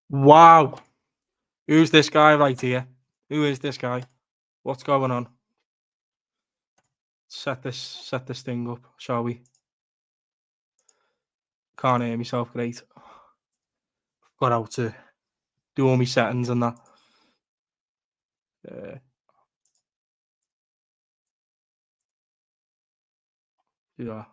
Wow. Who's this guy right here? Who is this guy? What's going on? Set this thing up, shall we? Can't hear myself great. Got out to do all my settings and that. Uh, yeah.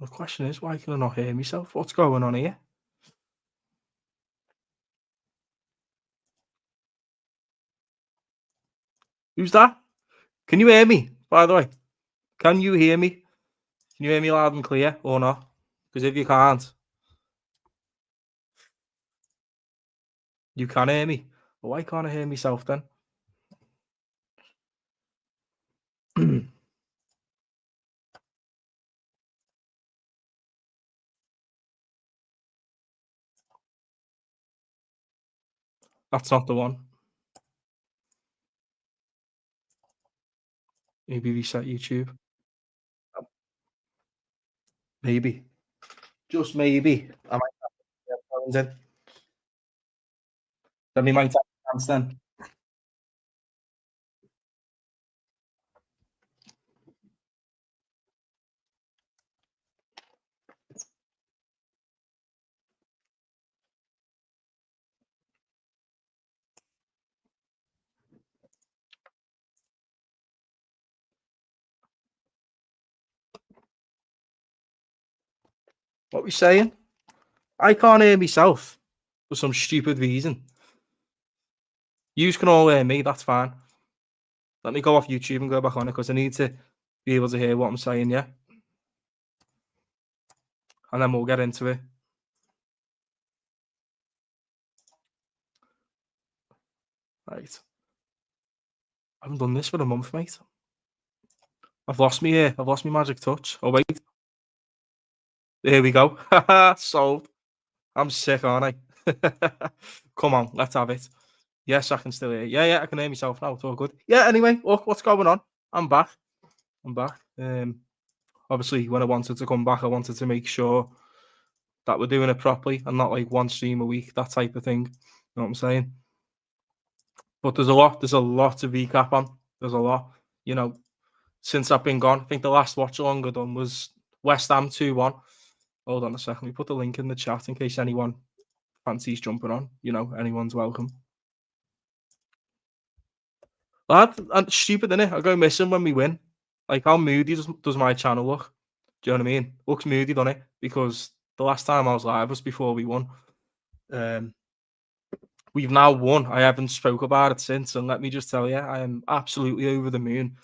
The question is, why can I not hear myself? What's going on here? Who's that? Can you hear me? By the way, can you hear me? Can you hear me loud and clear or not? Because if you can't, you can hear me. Well, why can't I hear myself then? That's not the one. Maybe reset YouTube. Maybe. Just maybe. I might have to get headphones in. Then we might have a chance then. What we saying? I can't hear myself for some stupid reason. You can all hear me, that's fine. Let me go off YouTube and go back on it because I need to be able to hear what I'm saying, yeah? And then we'll get into it. Right. I haven't done this for a month, mate. I've lost me magic touch. Oh wait. There we go. Solved. I'm sick, aren't I? Come on, let's have it. Yes, I can still hear. Yeah, I can hear myself now. It's all good. Yeah, anyway, look, what's going on? I'm back. I'm back. Obviously, when I wanted to come back, I wanted to make sure that we're doing it properly and not like one stream a week, that type of thing. You know what I'm saying? But there's a lot to recap on. There's a lot. You know, since I've been gone, I think the last watch along I done was West Ham 2-1. Hold on a second. We put the link in the chat in case anyone fancies jumping on. You know, anyone's welcome. That's stupid, isn't it? I go missing when we win. Like, how moody does my channel look? Do you know what I mean? Looks moody, doesn't it? Because the last time I was live was before we won. We've now won. I haven't spoke about it since, and let me just tell you, I am absolutely over the moon.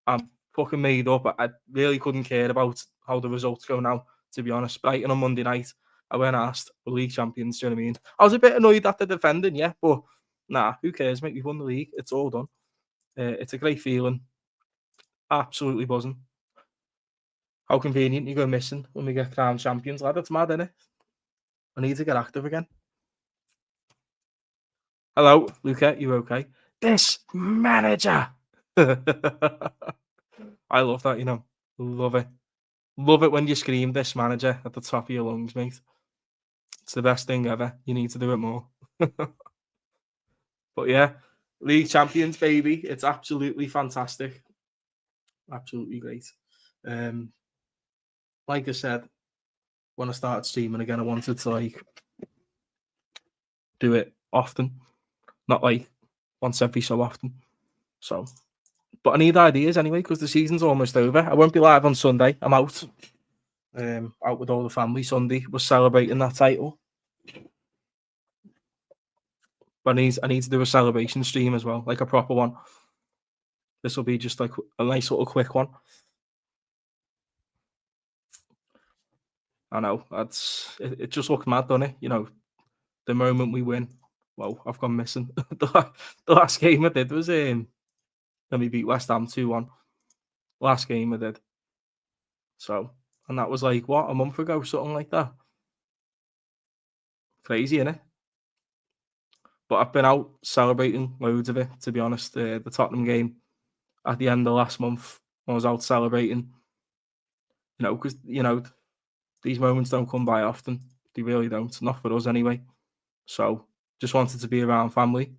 I'm fucking made up. I really couldn't care about how the results go now, to be honest. Brighton on Monday night, I went and asked for league champions, do you know what I mean? I was a bit annoyed at the defending, yeah, but nah, who cares, mate? We've won the league. It's all done. It's a great feeling. Absolutely buzzing. How convenient you go missing when we get crowned champions, lad. It's mad, isn't it? I need to get active again. Hello, Luca. You okay? This manager. I love that, you know. Love it. Love it when you scream this manager at the top of your lungs, mate. It's the best thing ever. You need to do it more. But yeah, league champions, baby. It's absolutely fantastic. Absolutely great. Um, like I said, when I started streaming again, I wanted to like do it often, not like once every so often. So, but I need ideas anyway because the season's almost over. I won't be live on Sunday. I'm out. Out with all the family Sunday. We're celebrating that title. But I need to do a celebration stream as well, like a proper one. This will be just like a nice little quick one. I know it just looks mad, doesn't it? You know, the moment we win. Well, I've gone missing. The last game I did was when we beat West Ham 2-1. Last game I did. So, and that was like what, a month ago, something like that. Crazy, innit? But I've been out celebrating loads of it, to be honest. The Tottenham game at the end of last month, I was out celebrating, because, these moments don't come by often. They really don't, not for us anyway. So just wanted to be around family.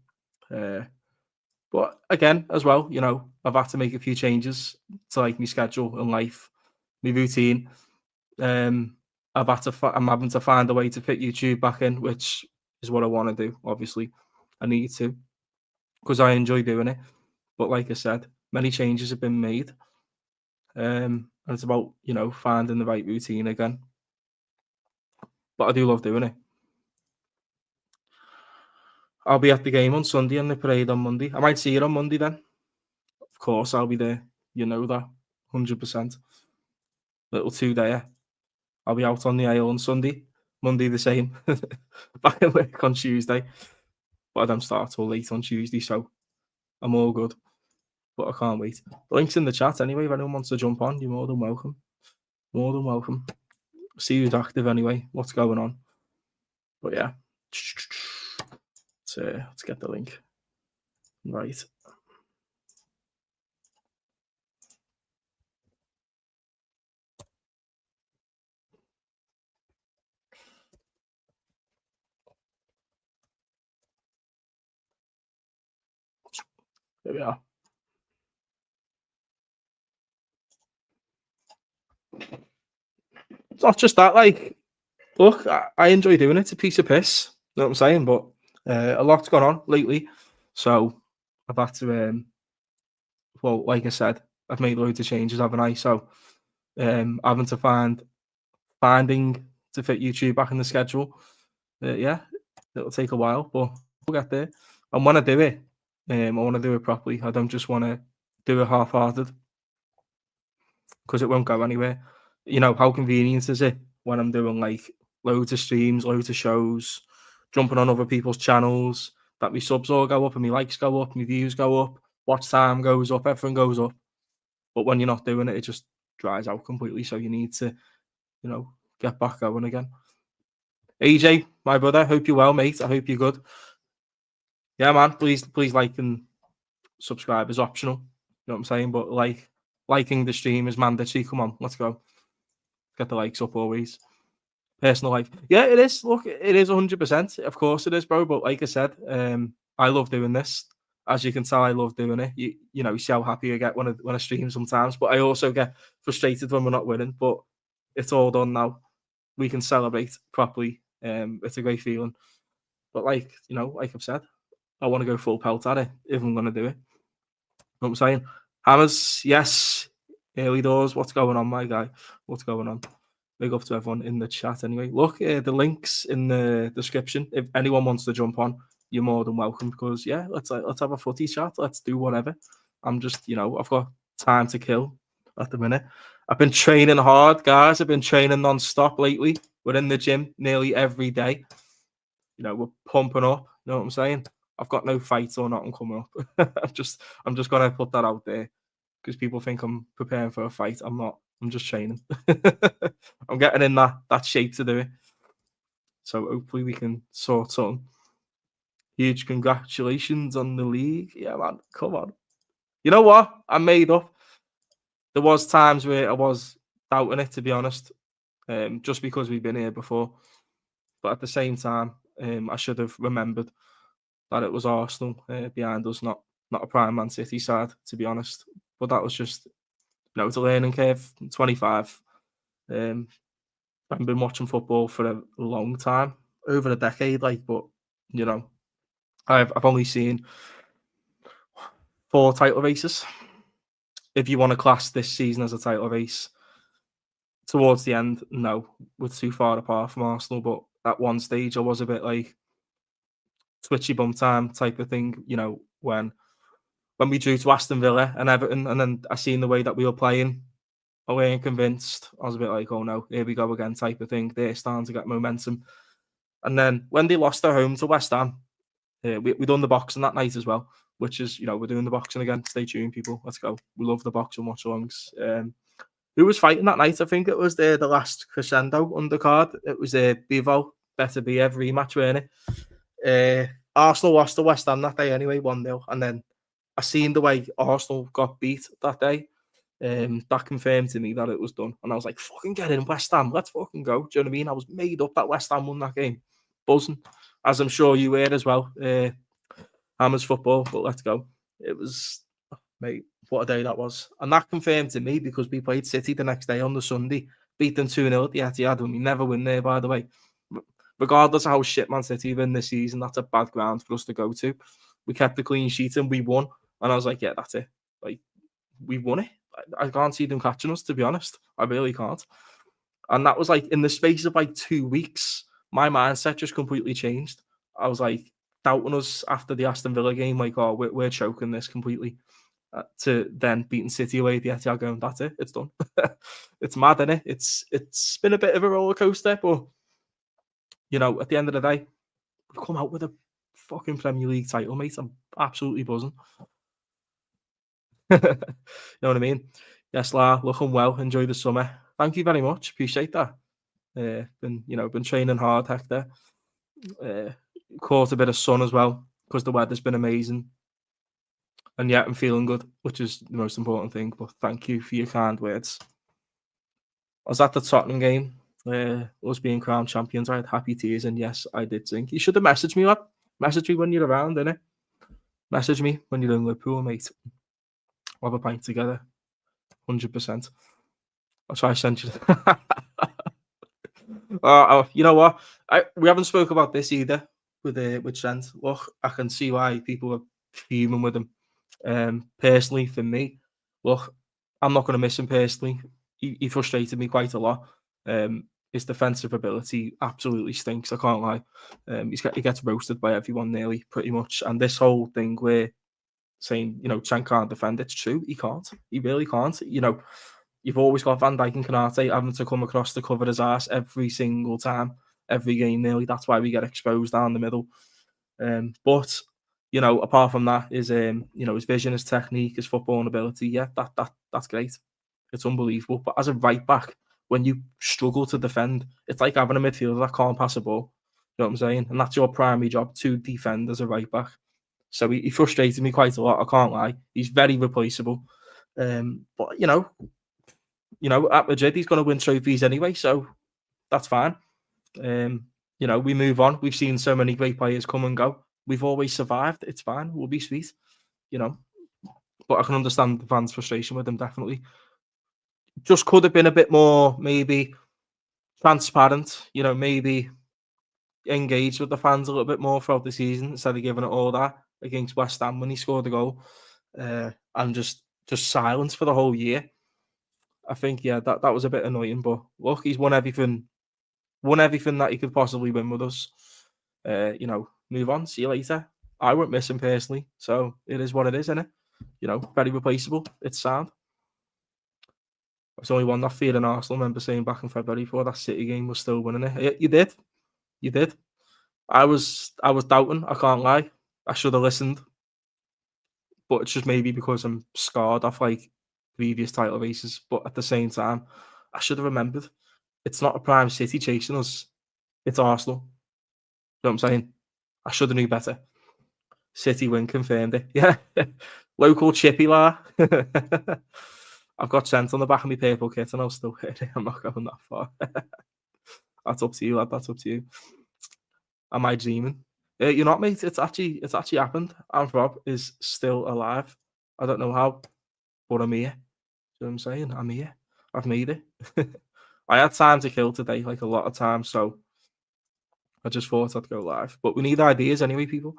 Uh, but again, as well, I've had to make a few changes to like my schedule and life, my routine. Um, I'm having to find a way to fit YouTube back in, which is what I want to do. Obviously, I need to because I enjoy doing it. But like I said, many changes have been made, and it's about finding the right routine again. But I do love doing it. I'll be at the game on Sunday and the parade on Monday. I might see you on Monday then. Of course, I'll be there. You know that, 100%. Little 2 day. I'll be out on the aisle on Sunday. Monday the same. Back at work on Tuesday. But I don't start till late on Tuesday, so I'm all good. But I can't wait. The link's in the chat anyway. If anyone wants to jump on, you're more than welcome. More than welcome. See who's active anyway. What's going on? But yeah. Let's get the link. Right. There we are. It's not just that, like, look, I enjoy doing it. It's a piece of piss. You know what I'm saying? But a lot's gone on lately. So I've had to, well, like I said, I've made loads of changes, haven't I? So having to finding to fit YouTube back in the schedule. Yeah, it'll take a while, but we'll get there. And when I do it, I want to do it properly. I don't just want to do it half-hearted because it won't go anywhere. How convenient is it when I'm doing like loads of streams, loads of shows, jumping on other people's channels, that my subs all go up and my likes go up, my views go up, watch time goes up, everything goes up. But when you're not doing it, it just dries out completely. So you need to, get back going again. AJ, my brother, hope you're well, mate. I hope you're good. Yeah, man. Please like and subscribe is optional. You know what I'm saying? But liking the stream is mandatory. Come on, let's go. Get the likes up always. Personal life. Yeah, it is. Look, it is 100%. Of course it is, bro. But like I said, I love doing this. As you can tell, I love doing it. You see how happy I get when I stream sometimes. But I also get frustrated when we're not winning. But it's all done now. We can celebrate properly. It's a great feeling. But like I've said, I want to go full pelt at it if I'm going to do it. You know what I'm saying? Hammers, yes. Early doors. What's going on, my guy? What's going on? Big up to everyone in the chat anyway. Look, the links in the description. If anyone wants to jump on, you're more than welcome because, yeah, let's have a footy chat. Let's do whatever. I'm just, I've got time to kill at the minute. I've been training hard, guys. I've been training non-stop lately. We're in the gym nearly every day. We're pumping up. You know what I'm saying? I've got no fights or nothing coming up. I'm just gonna put that out there because people think I'm preparing for a fight. I'm not. I'm just training. I'm getting in that shape to do it. So hopefully we can sort something. Huge congratulations on the league. Yeah, man. Come on. You know what? I made up. There was times where I was doubting it, to be honest, just because we've been here before. But at the same time, I should have remembered that it was Arsenal behind us, not a prime Man City side, to be honest. But that was just, it's a learning curve. I'm 25. I've been watching football for a long time, over a decade, but I've only seen 4 title races. If you want to class this season as a title race, towards the end, no, we're too far apart from Arsenal. But at one stage, I was a bit like twitchy bum time type of thing, when we drew to Aston Villa and Everton, and then I seen the way that we were playing. I weren't convinced. I was a bit like, oh no, here we go again type of thing. They're starting to get momentum. And then when they lost at home to West Ham, we done the boxing that night as well, which is, we're doing the boxing again. Stay tuned, people. Let's go. We love the boxing watch-alongs. Who was fighting that night? I think it was the last crescendo undercard. It was Bivol, better be every match, weren't it? Arsenal lost to West Ham that day anyway, 1-0, and then I seen the way Arsenal got beat that day. That confirmed to me that it was done, and I was like, "Fucking get in, West Ham, let's fucking go." Do you know what I mean? I was made up that West Ham won that game, buzzing, as I'm sure you were as well. Hammers football, but let's go. It was, mate, what a day that was, and that confirmed to me because we played City the next day on the Sunday, beat them 2-0 at the Etihad, and we never win there, by the way. Regardless of how shit Man City win this season, that's a bad ground for us to go to. We kept the clean sheet and we won, and I was like, yeah, that's it. Like, we won it. I can't see them catching us, to be honest. I really can't. And that was like in the space of like 2 weeks, my mindset just completely changed. I was like doubting us after the Aston Villa game, like, oh, we're choking this completely. To then beating City away at the Etihad, going, that's it, it's done. It's mad, isn't it? It's been a bit of a roller coaster, but you know, at the end of the day, we've come out with a fucking Premier League title, mate. I'm absolutely buzzing. You know what I mean? Yes, La, looking well. Enjoy the summer. Thank you very much. Appreciate that. Been training hard, Hector. Caught a bit of sun as well because the weather's been amazing. And yeah, I'm feeling good, which is the most important thing. But thank you for your kind words. I was at the Tottenham game, us being crowned champions. I had happy tears, and yes, I did sing. You should have messaged me, lad. Message me when you're around, innit? Message me when you're in Liverpool, mate. We'll have a pint together. 100%. I'll try to send you. You know what? We haven't spoke about this either with Trent. Look, I can see why people are fuming with him. Personally, for me, look, I'm not going to miss him personally. He frustrated me quite a lot. His defensive ability absolutely stinks. I can't lie. He gets roasted by everyone nearly, pretty much. And this whole thing where saying, you know, Trent can't defend, it's true. He can't. He really can't. You know, you've always got Van Dijk and Konate having to come across to cover his ass every single time, every game nearly. That's why we get exposed down the middle. But you know, apart from that, is his vision, his technique, his footballing ability. Yeah, that's great. It's unbelievable. But as a right back, when you struggle to defend, it's like having a midfielder that can't pass a ball. You know what I'm saying? And that's your primary job, to defend as a right back. So he frustrated me quite a lot. I can't lie. He's very replaceable. But you know, at Madrid he's going to win trophies anyway, so that's fine. We move on. We've seen so many great players come and go. We've always survived. It's fine. We'll be sweet, you know. But I can understand the fans' frustration with him, definitely. Just could have been a bit more, maybe, transparent, you know, maybe engaged with the fans a little bit more throughout the season instead of giving it all that against West Ham when he scored the goal. And just silence for the whole year. I think, yeah, that was a bit annoying. But look, he's won everything that he could possibly win with us. Move on. See you later. I won't miss him personally, so it is what it is, isn't it? You know, very replaceable. It's sound. There's only one that feared an Arsenal member saying back in February before that City game was still winning it. You did. I was doubting. I can't lie. I should have listened, but it's just maybe because I'm scarred off like previous title races. But at the same time, I should have remembered. It's not a prime City chasing us. It's Arsenal. You know what I'm saying? I should have knew better. City win confirmed it. Yeah. Local chippy la. I've got Trent on the back of my purple kit and I'll still hit it. I'm not going that far. That's up to you, lad. That's up to you. Am I dreaming? You're not, mate. It's actually happened. Anthrob is still alive. I don't know how, but I'm here. You know what I'm saying? I'm here. I've made it. I had time to kill today, like a lot of time, so I just thought I'd go live. But we need ideas anyway, people.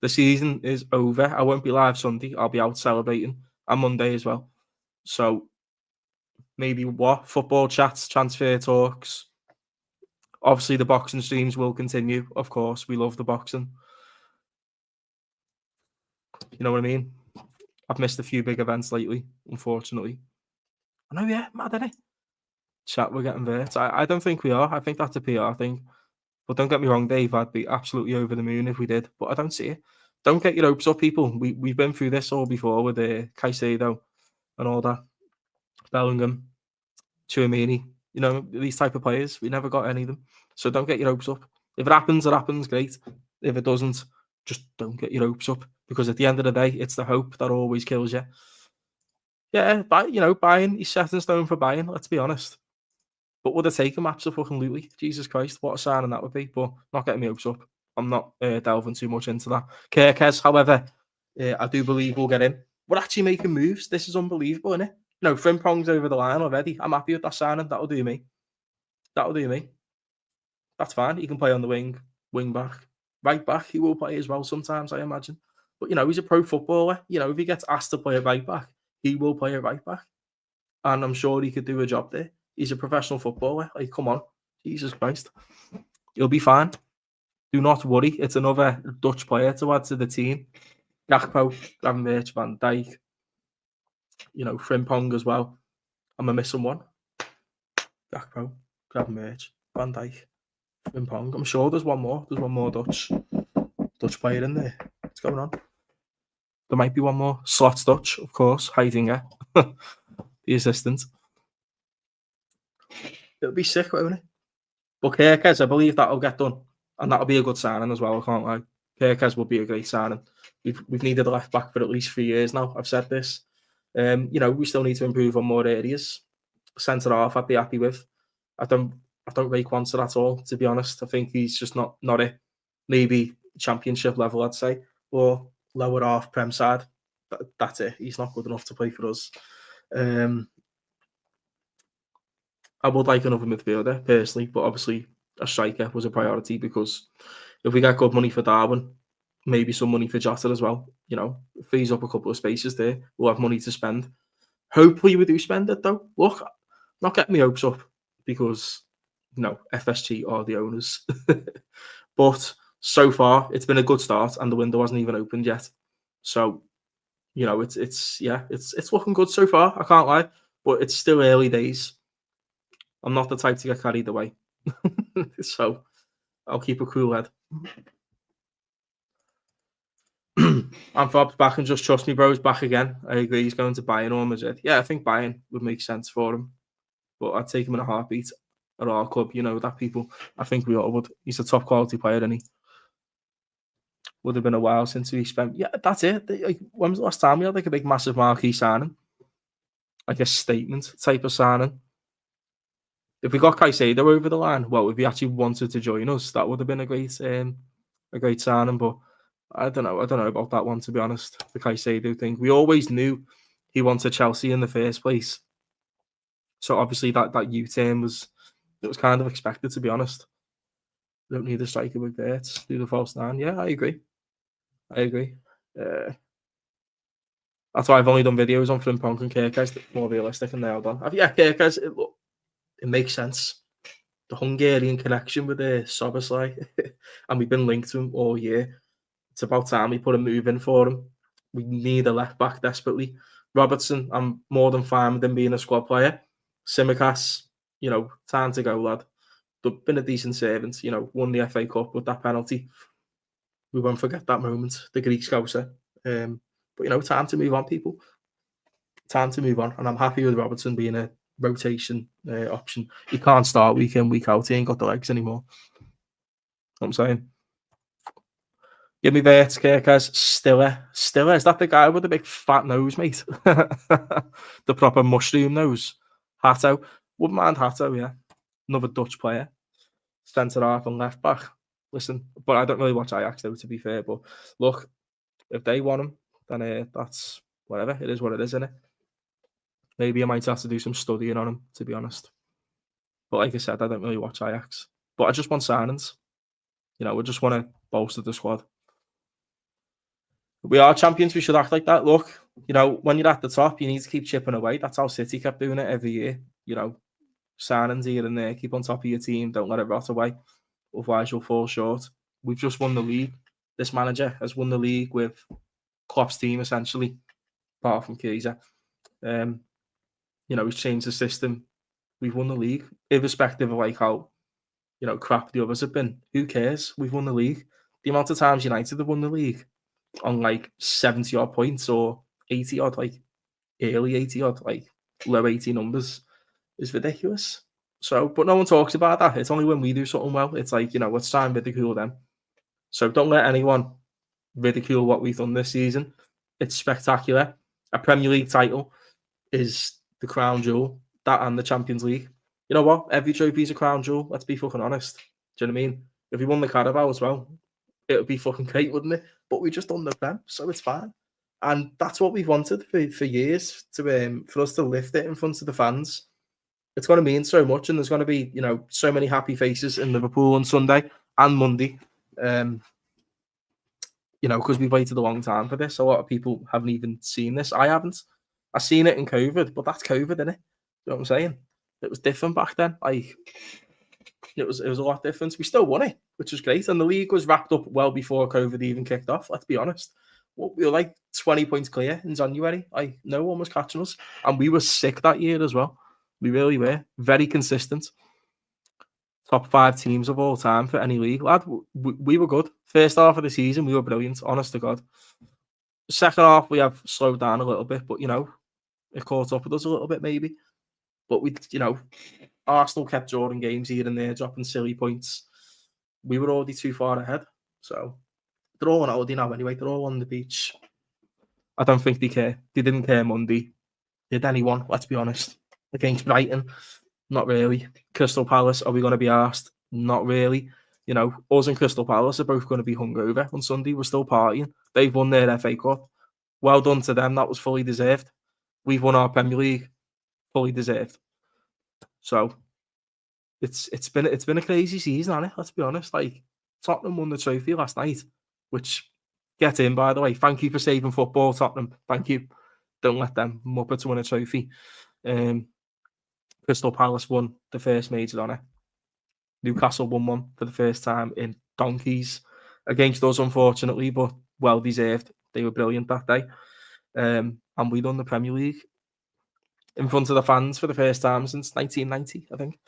The season is over. I won't be live Sunday. I'll be out celebrating on Monday as well. So maybe football chats, transfer talks. Obviously, the boxing streams will continue. Of course, we love the boxing. You know what I mean? I've missed a few big events lately, unfortunately. I know, yeah, mad, isn't it? Chat, we're getting there. I don't think we are. I think that's a PR thing. But don't get me wrong, Dave. I'd be absolutely over the moon if we did. But I don't see it. Don't get your hopes up, people. We've been through this all before with Caicedo and all that. Bellingham, Tchouameni, you know, these type of players. We never got any of them. So don't get your hopes up. If it happens, it happens, great. If it doesn't, just don't get your hopes up, because at the end of the day, it's the hope that always kills you. Yeah, buying, he's set in stone for buying, let's be honest. But would I take him? Absolutely. Jesus Christ, what a signing that would be. But not getting my hopes up. I'm not delving too much into that. Kirkes, however, I do believe we'll get in. We're actually making moves. This is unbelievable, isn't it? No, Frimpong's over the line already. I'm happy with that signing. That'll do me. That'll do me. That's fine. He can play on the wing back, right back. He will play as well sometimes, I imagine. But, he's a pro footballer. If he gets asked to play a right back, he will play a right back. And I'm sure he could do a job there. He's a professional footballer. Like, come on. Jesus Christ. He'll be fine. Do not worry. It's another Dutch player to add to the team. Gakpo, Gravenberch, Van Dijk, Frimpong as well. Am I missing one? Gakpo, Gravenberch, Van Dijk, Frimpong. I'm sure there's one more. There's one more Dutch player in there. What's going on? There might be one more. Slots Dutch, of course. Heidinger, the assistant. It'll be sick, won't it? But Kirkes, I believe that'll get done. And that'll be a good signing as well, I can't lie. Kirkes will be a great signing. We've needed a left back for at least 3 years now. I've said this. We still need to improve on more areas. Centre half, I'd be happy with. I don't rate Quansah at all, to be honest. I think he's just not it. Maybe championship level, I'd say, or lower half Prem side. That's it. He's not good enough to play for us. I would like another midfielder personally, but obviously a striker was a priority, because if we get good money for Darwin, maybe some money for Jota as well, frees up a couple of spaces there. We'll have money to spend. Hopefully we do spend it though. Look, not getting my hopes up, because FSG are the owners. But so far it's been a good start, and the window hasn't even opened yet. So it's looking good so far. I can't lie, but it's still early days. I'm not the type to get carried away. So I'll keep a cool head. Anthrob's back, and just trust me, bro, he's back again. I agree, he's going to Bayern or Madrid. Yeah, I think Bayern would make sense for him. But I'd take him in a heartbeat at our club. That people. I think we all would. He's a top quality player, isn't he? Would have been a while since we spent. Yeah, that's it. When was the last time we had a big, massive marquee signing? Like a statement type of signing. If we got Caicedo over the line, well, if he actually wanted to join us, that would have been a great signing. But I don't know about that one, to be honest. The Caicedo thing. We always knew he wanted Chelsea in the first place. So obviously that U-turn was kind of expected, to be honest. Don't need a striker with Verts. Do the false nine. Yeah, I agree. That's why I've only done videos on Frimpong and Kirkes, more realistic and nailed on. Kirkes, it makes sense. The Hungarian connection with Szoboszlai, and we've been linked to him all year. It's about time we put a move in for him. We need a left back desperately. Robertson, I'm more than fine with him being a squad player. Tsimikas, time to go, lad. But been a decent servant, won the FA Cup with that penalty. We won't forget that moment, the Greek scouser. But time to move on, people. Time to move on, and I'm happy with Robertson being a rotation option. He can't start week in, week out. He ain't got the legs anymore. What I'm saying. Give me Verts, Kirkes, Stiller. Is that the guy with the big fat nose, mate? The proper mushroom nose. Hatto. Wouldn't mind Hatto, yeah. Another Dutch player. Centre half and left back. Listen, but I don't really watch Ajax though, to be fair. But look, if they want him, then that's whatever. It is what it is, isn't it? Maybe I might have to do some studying on him, to be honest. But like I said, I don't really watch Ajax. But I just want signings. We just want to bolster the squad. We are champions. We should act like that. Look, when you're at the top, you need to keep chipping away. That's how City kept doing it every year. Signings here and there. Keep on top of your team. Don't let it rot away. Otherwise, you'll fall short. We've just won the league. This manager has won the league with Klopp's team, essentially, apart from Chiesa. He's changed the system. We've won the league, irrespective of how, crap the others have been. Who cares? We've won the league. The amount of times United have won the league on 70 odd points or 80 odd, early 80 odd, low 80 numbers is ridiculous. So, but no one talks about that. It's only when we do something well. It's let's try and ridicule them. So don't let anyone ridicule what we've done this season. It's spectacular. A Premier League title is the crown jewel, that and the Champions League. You know what? Every trophy's a crown jewel. Let's be fucking honest. Do you know what I mean? If we won the Carabao as well, it would be fucking great, wouldn't it? But we just done the Prem, so it's fine. And that's what we've wanted for years, to for us to lift it in front of the fans. It's going to mean so much, and there's going to be, so many happy faces in Liverpool on Sunday and Monday. Because we've waited a long time for this. A lot of people haven't even seen this. I haven't. I seen it in COVID, but that's COVID, isn't it? You know what I'm saying? It was different back then. Like, it was a lot different. We still won it, which was great. And the league was wrapped up well before COVID even kicked off, let's be honest. We were like 20 points clear in January. Like, no one was catching us. And we were sick that year as well. We really were. Very consistent. Top 5 teams of all time for any league, lad. We were good. First half of the season, we were brilliant, honest to God. Second half, we have slowed down a little bit, but, it caught up with us a little bit, maybe. But Arsenal kept drawing games here and there, dropping silly points. We were already too far ahead. So they're all on holiday now anyway. They're all on the beach. I don't think they care. They didn't care Monday. Did anyone? Let's be honest. Against Brighton, not really. Crystal Palace, are we going to be asked? Not really. Us and Crystal Palace are both going to be hungover on Sunday. We're still partying. They've won their FA Cup. Well done to them. That was fully deserved. We've won our Premier League. Fully deserved. So it's been a crazy season, hasn't it? Let's be honest. Like, Tottenham won the trophy last night, which, get in, by the way. Thank you for saving football, Tottenham. Thank you. Don't let them Muppets win a trophy. Crystal Palace won the first major honour. Newcastle won one for the first time in donkeys against us, unfortunately, but well deserved. They were brilliant that day. And we won the Premier League in front of the fans for the first time since 1990, I think.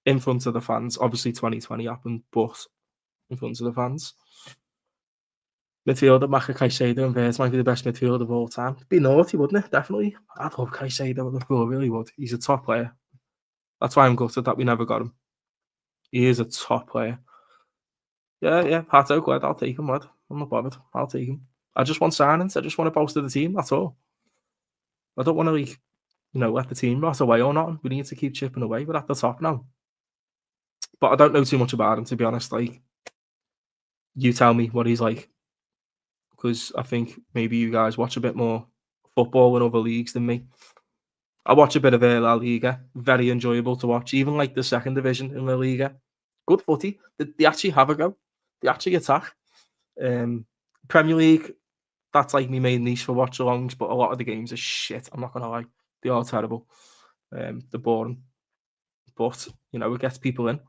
In front of the fans. Obviously, 2020 happened, but in front of the fans. Midfielder, Maka Caicedo and Verts might be the best midfielder of all time. It'd be naughty, wouldn't it? Definitely. I'd love Caicedo. Liverpool really would. He's a top player. That's why I'm gutted that we never got him. He is a top player. Yeah, Pato, glad. I'll take him, lad. I'm not bothered. I'll take him. I just want signings. I just want to bolster the team. That's all. I don't want to, let the team rot away or not. We need to keep chipping away. We're at the top now. But I don't know too much about him, to be honest. Like, you tell me what he's like. Because I think maybe you guys watch a bit more football in other leagues than me. I watch a bit of La Liga. Very enjoyable to watch. Even like the second division in La Liga. Good footy. They actually have a go. They actually attack. Premier League, that's like my main niche for watch-alongs, but a lot of the games are shit. I'm not going to lie. They are terrible. They're boring. But, it gets people in.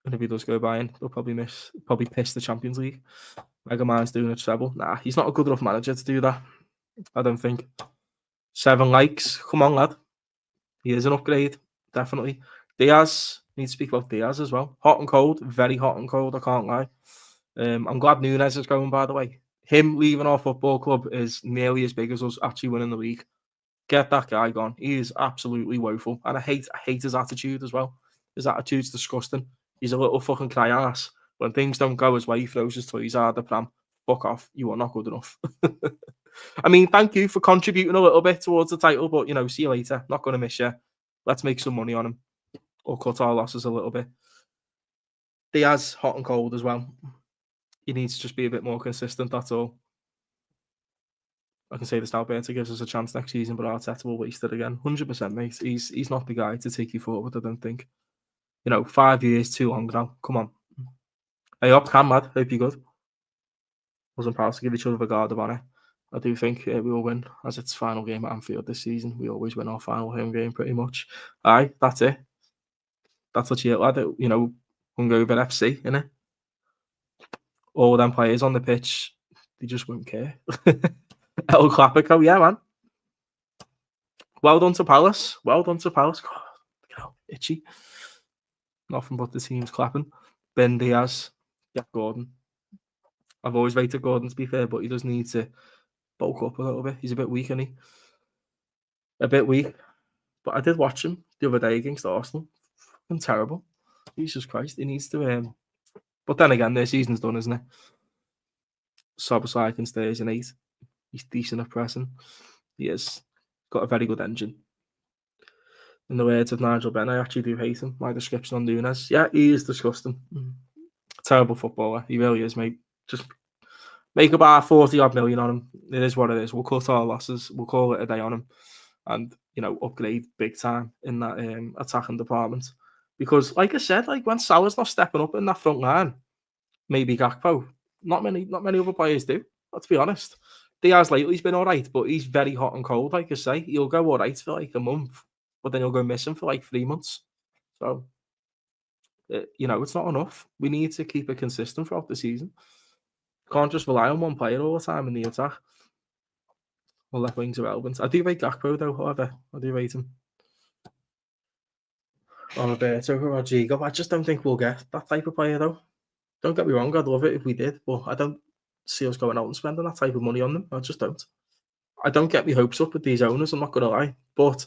And if he does go by in, they'll probably piss the Champions League. Mega Man's doing a treble. Nah, he's not a good enough manager to do that. I don't think. 7 likes. Come on, lad. He is an upgrade. Definitely. Diaz. Need to speak about Diaz as well. Hot and cold. Very hot and cold, I can't lie. I'm glad Nunes is going, by the way. Him leaving our football club is nearly as big as us actually winning the league. Get that guy gone. He is absolutely woeful. And I hate his attitude as well. His attitude's disgusting. He's a little fucking cry ass. When things don't go his way, he throws his toys out the pram. Fuck off. You are not good enough. I mean, thank you for contributing a little bit towards the title, but, see you later. Not going to miss you. Let's make some money on him. Or cut our losses a little bit. Diaz, hot and cold as well. He needs to just be a bit more consistent, that's all. I can say this now, Bertie gives us a chance next season, but Arteta will waste it again. 100%, mate. He's not the guy to take you forward, I don't think. 5 years too long now. Come on. Hey up, Cam, lad. Hope you're good. Wasn't proud to give each other a guard of honour. I do think we will win, as it's final game at Anfield this season. We always win our final home game, pretty much. Aye, that's it. That's what you lad. Hungover FC, innit? All them players on the pitch, they just won't care. El Clapico, yeah, man. Well done to Palace. Well done to Palace. God, look how itchy. Nothing but the team's clapping. Ben Diaz, Jack Gordon. I've always rated Gordon, to be fair, but he does need to bulk up a little bit. He's a bit weak, isn't he? A bit weak. But I did watch him the other day against Arsenal. Fucking terrible. Jesus Christ. He needs to But then again, their season's done, isn't it? Szoboszlai can stay as an 8. He's decent at pressing. He is. Got a very good engine. In the words of Nigel Benn, I actually do hate him. My description on Nunes. Yeah, he is disgusting. Terrible footballer. He really is, mate. Just make about 40 odd million on him. It is what it is. We'll cut our losses. We'll call it a day on him. And, upgrade big time in that attacking department. Because, like I said, like when Salah's not stepping up in that front line, maybe Gakpo, not many other players do. Let's be honest. Diaz lately he's been all right, but he's very hot and cold. Like I say, he'll go all right for like a month, but then he'll go missing for like 3 months. So, it's not enough. We need to keep it consistent throughout the season. Can't just rely on one player all the time in the attack. Well, left wings are relevant. I do rate Gakpo though, however. I do rate him. Roberto Rodrigo. I just don't think we'll get that type of player though. Don't get me wrong, I'd love it if we did, but I don't see us going out and spending that type of money on them. I just don't. I don't get my hopes up with these owners, I'm not going to lie. But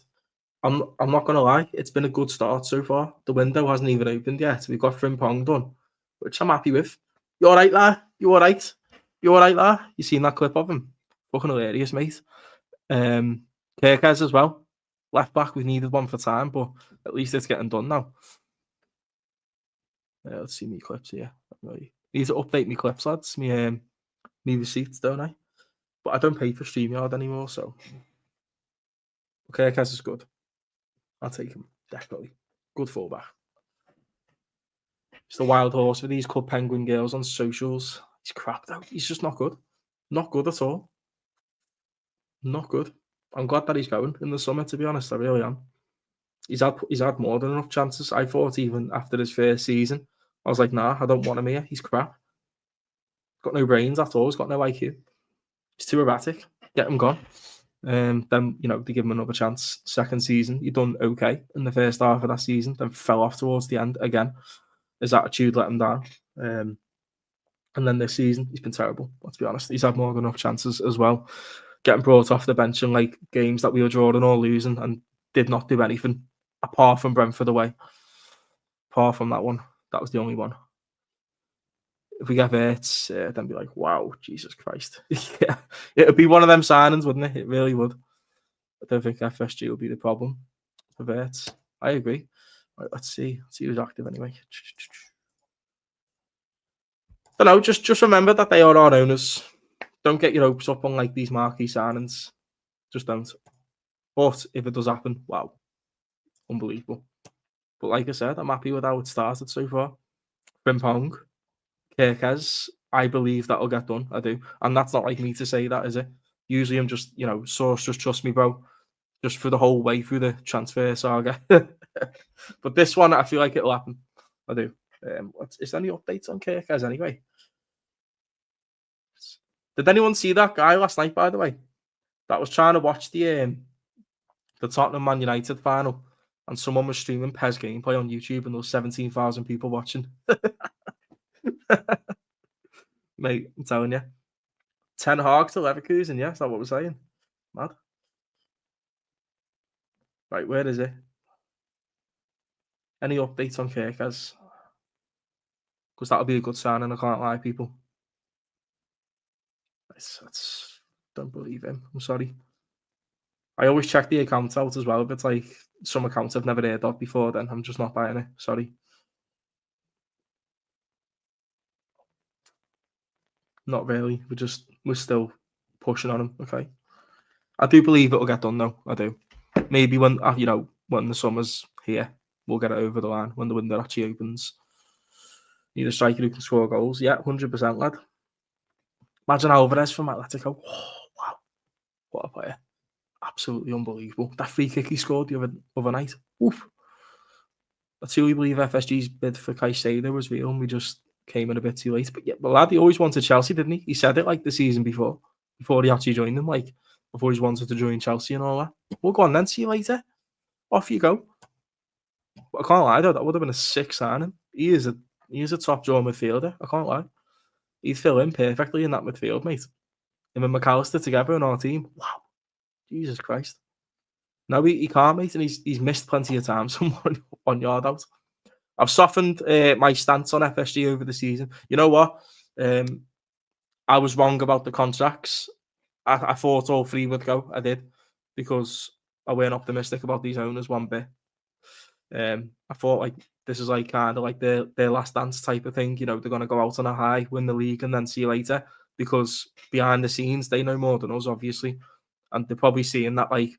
I'm not going to lie, it's been a good start so far. The window hasn't even opened yet. We've got Frimpong done, which I'm happy with. You all right, lad? You all right? You all right, lad? You seen that clip of him? Fucking hilarious, mate. Kirkes as well. Left back, we needed one for time, but at least it's getting done now. Let's see me clips here. Need to update me clips, lads. Me receipts, don't I? But I don't pay for StreamYard anymore, so Kirkes is good. I'll take him, definitely. Good fullback. He's the wild horse for these Club Penguin girls on socials. He's crap though. He's just not good. Not good at all. Not good. I'm glad that he's going in the summer, to be honest. I really am. He's had more than enough chances. I thought even after his first season, I was like, nah, I don't want him here. He's crap. Got no brains at all. He's got no IQ. He's too erratic. Get him gone. Then they give him another chance. Second season, he done okay in the first half of that season. Then fell off towards the end again. His attitude let him down. And then this season, he's been terrible. Let's be honest. He's had more than enough chances as well. Getting brought off the bench in like games that we were drawing or losing, and did not do anything apart from Brentford away. Apart from that one, that was the only one. If we get Verts, then be like, wow, Jesus Christ. Yeah, it would be one of them signings, wouldn't it? It really would. I don't think FSG will be the problem for Verts. I agree. Right, let's see who's active anyway. I don't know, just remember that they are our owners. Don't get your hopes up on like these marquee signings. Just don't. But if it does happen, wow, unbelievable. But like I said, I'm happy with how it started so far. Frimpong, Kirkes, I believe that'll get done. I do. And that's not like me to say that, is it? Usually I'm just, source, just trust me, bro. Just for the whole way through the transfer saga. But this one, I feel like it'll happen. I do. Is there any updates on Kirkes anyway? Did anyone see that guy last night, by the way? That was trying to watch the Tottenham Man United final, and someone was streaming PES gameplay on YouTube, and there was 17,000 people watching. Mate, I'm telling you. Ten Hag to Leverkusen, yeah? Is that what we're saying? Mad. Right, where is it? Any updates on Kirkes? Because that'll be a good sign, and I can't lie, people. Don't believe him. I'm sorry. I always check the account out as well. If it's like some accounts I've never heard of before, then I'm just not buying it. Sorry. Not really. We're still pushing on him. Okay. I do believe it'll get done though. I do. Maybe when when the summer's here, we'll get it over the line when the window actually opens. Need a striker who can score goals. Yeah, 100%, lad. Imagine Alvarez from Atletico. Oh, wow. What a player. Absolutely unbelievable. That free kick he scored the other night. Oof. I truly believe FSG's bid for Caicedo was real, and we just came in a bit too late. But yeah, the lad, he always wanted Chelsea, didn't he? He said it like the season before he actually joined them, like before he wanted to join Chelsea and all that. Well, go on then, see you later. Off you go. But I can't lie though, that would have been a sick signing. He is a top draw midfielder. I can't lie. He'd fill in perfectly in that midfield, mate. Him and McAllister together in our team. Wow. Jesus Christ. No, he can't, mate, and he's missed plenty of times from 1 yard out. I've softened my stance on FSG over the season. You know what? I was wrong about the contracts. I thought all three would go. I did because I weren't optimistic about these owners one bit. I thought like this is like kind of like their last dance type of thing. You know, they're gonna go out on a high, win the league, and then see you later. Because behind the scenes, they know more than us, obviously, and they're probably seeing that like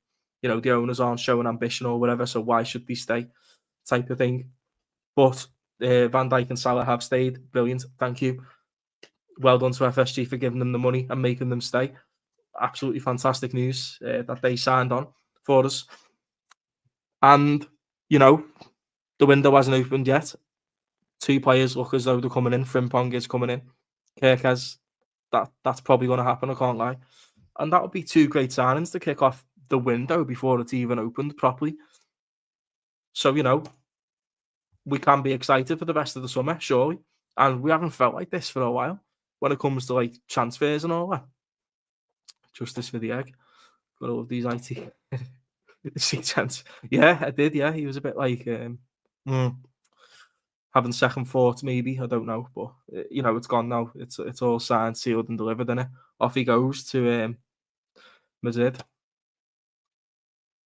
you know the owners aren't showing ambition or whatever. So why should they stay? Type of thing. But Van Dijk and Salah have stayed. Brilliant. Thank you. Well done to FSG for giving them the money and making them stay. Absolutely fantastic news that they signed on for us. And, you know, the window hasn't opened yet. Two players look as though they're coming in. Frimpong is coming in. Kirkes, that's probably going to happen, I can't lie. And that would be two great signings to kick off the window before it's even opened properly. So, you know, we can be excited for the rest of the summer, surely. And we haven't felt like this for a while when it comes to like transfers and all that. Justice for the egg. Gotta love these IT. chance. Yeah, I did. Yeah, he was a bit like having second thoughts, maybe. I don't know, but you know, it's gone now. It's all signed, sealed, and delivered. And off he goes to Madrid.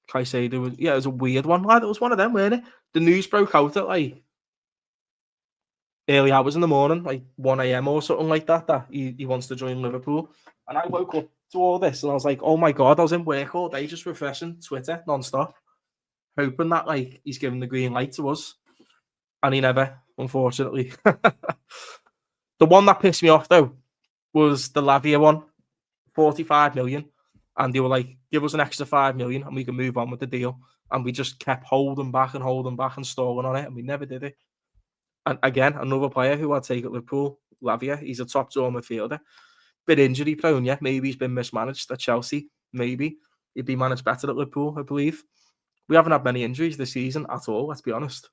Caicedo was it was a weird one, lad. It was one of them, weren't it? The news broke out at like early hours in the morning, like 1 a.m. or something like that, that he wants to join Liverpool. And I woke up to all this and I was like, oh my God, I was in work all day just refreshing Twitter non-stop, hoping that like he's giving the green light to us. And he never, unfortunately. The one that pissed me off though was the Lavia one, 45 million. And they were like, give us an extra 5 million and we can move on with the deal. And we just kept holding back and stalling on it. And we never did it. And again, another player who I'd take at Liverpool, Lavia, he's a top draw midfielder. Bit injury prone, yeah. Maybe he's been mismanaged at Chelsea. Maybe he'd be managed better at Liverpool, I believe. We haven't had many injuries this season at all, let's be honest.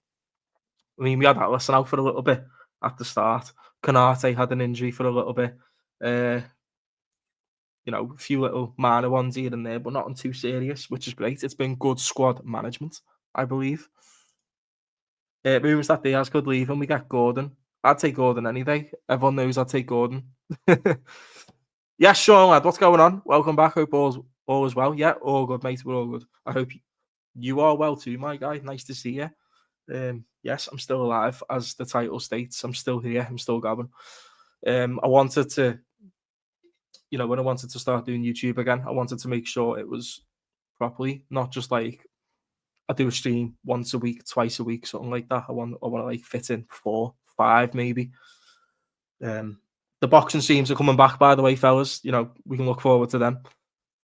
I mean, we had Alisson out for a little bit at the start. Konate had an injury for a little bit. You know, a few little minor ones here and there, but nothing too serious, which is great. It's been good squad management, I believe. Rumours that Diaz could leave and we get Gordon. I'd take Gordon any day. Everyone knows I'd take Gordon. Yes, Sean, lad, what's going on? Welcome back. Hope all is well. Yeah, all good, mate. We're all good. I hope you are well too, my guy. Nice to see you. Yes, I'm still alive, as the title states. I'm still here. I'm still going. I wanted to, you know, when I wanted to start doing YouTube again, I wanted to make sure it was properly, not just like I do a stream once a week, twice a week, something like that. I want to like fit in 4, 5 maybe. The boxing streams are coming back, by the way, fellas. You know, we can look forward to them.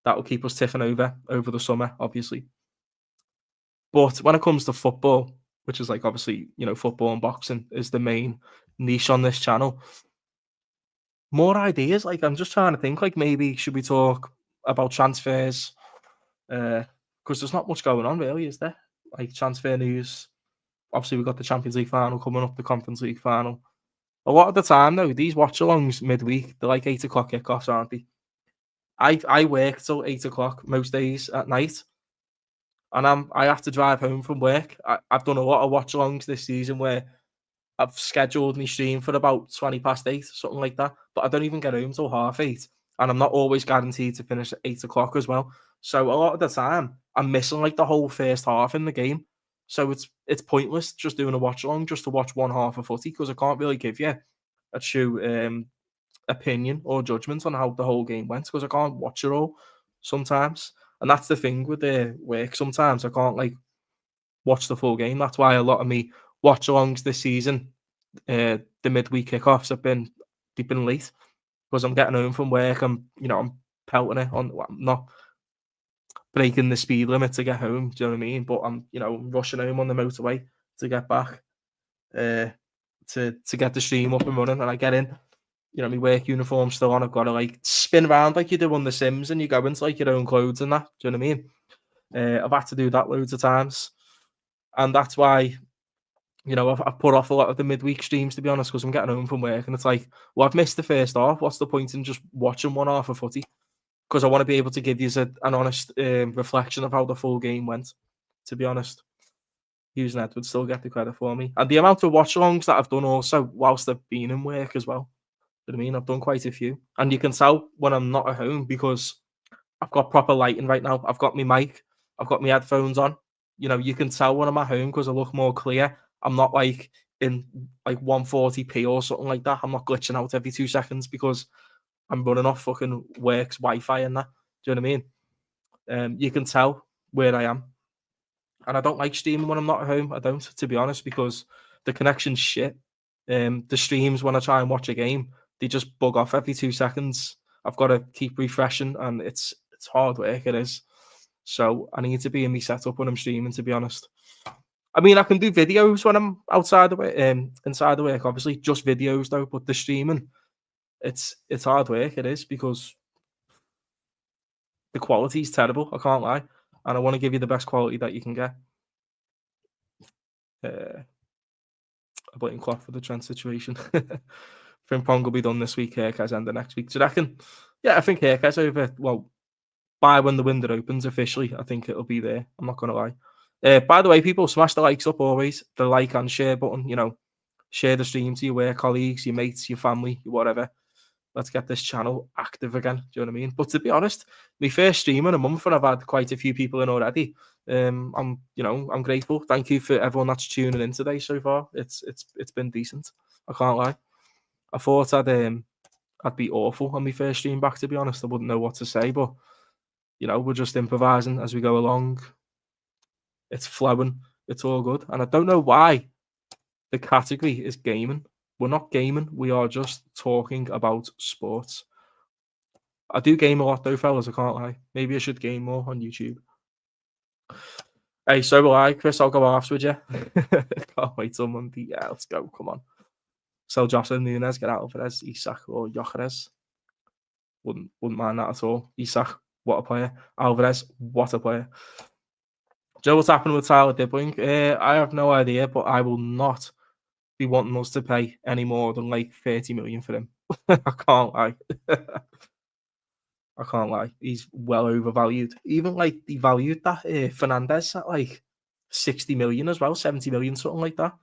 That will keep us ticking over the summer, obviously. But when it comes to football, which is like obviously, you know, football and boxing is the main niche on this channel. More ideas. Like I'm just trying to think, like maybe should we talk about transfers? Because there's not much going on really, is there? Like transfer news. Obviously, we've got the Champions League final coming up, the Conference League final. A lot of the time, though, these watch-alongs midweek, they're like 8 o'clock kickoffs, aren't they? I work till 8 o'clock most days at night, and I have to drive home from work. I've done a lot of watch-alongs this season where I've scheduled my stream for about 20 past 8, something like that, but I don't even get home till 8:30, and I'm not always guaranteed to finish at 8 o'clock as well. So a lot of the time, I'm missing like the whole first half in the game. So it's pointless just doing a watch along just to watch one half of footy because I can't really give you a true opinion or judgment on how the whole game went because I can't watch it all sometimes. And that's the thing with the work. Sometimes I can't like watch the full game. That's why a lot of me watch alongs this season, the midweek kickoffs they've been late because I'm getting home from work. I'm pelting it on. I'm not breaking the speed limit to get home. Do you know what I mean? But I'm rushing home on the motorway to get back to get the stream up and running. And I get in, my work uniform still on. I've got to like spin around like you do on The Sims, and you go into like your own clothes and that. Do you know what I mean? I've had to do that loads of times, and that's why I've put off a lot of the midweek streams, to be honest, because I'm getting home from work and it's like, well, I've missed the first half. What's the point in just watching one half of footy? Because I want to be able to give you an honest reflection of how the full game went, to be honest. Hughes and Ed would still get the credit for me. And the amount of watch-alongs that I've done also whilst I've been in work as well. You know what I mean? I've done quite a few. And you can tell when I'm not at home because I've got proper lighting right now. I've got my mic. I've got my headphones on. You know, you can tell when I'm at home because I look more clear. I'm not like in like 140p or something like that. I'm not glitching out every 2 seconds because I'm running off fucking works Wi-Fi and that. Do you know what I mean? You can tell where I am. And I don't like streaming when I'm not at home. I don't, to be honest, because the connection's shit. The streams when I try and watch a game, they just bug off every 2 seconds. I've got to keep refreshing, and it's hard work. It is. So I need to be in my setup when I'm streaming. To be honest, I mean I can do videos when I'm outside the work, inside the work, obviously just videos though. But the streaming, it's hard work. It is because the quality is terrible. I can't lie, and I want to give you the best quality that you can get. A blame cloth for the Trent situation. Frimpong will be done this week. Haircut's end of next week. Do you reckon? Yeah, I think haircut's over. Well, by when the window opens officially, I think it'll be there. I'm not going to lie. By the way, people, smash the likes up always. The like and share button. You know, share the stream to your work colleagues, your mates, your family, whatever. Let's get this channel active again. Do you know what I mean? But to be honest, my first stream in a month, and I've had quite a few people in already. I'm grateful. Thank you for everyone that's tuning in today so far. It's been decent. I can't lie. I thought I'd be awful on my first stream back. To be honest, I wouldn't know what to say, but you know, we're just improvising as we go along. It's flowing. It's all good, and I don't know why the category is gaming. We're not gaming. We are just talking about sports. I do game a lot though, fellas. I can't lie. Maybe I should game more on YouTube. Hey, so will I, Chris. I'll go after with you. Can't wait till Monday. Yeah, let's go. Come on. Sell Jocelyn Nunes, get Alvarez, Isak, or Jokeres. Wouldn't mind that at all. Isak, what a player. Alvarez, what a player. Do you know what's happening with Tyler Dibbling? I have no idea, but I will not be wanting us to pay any more than like 30 million for him. I can't lie. I can't lie. He's well overvalued. Even like they valued that Fernandez at like 60 million as well, 70 million, something like that.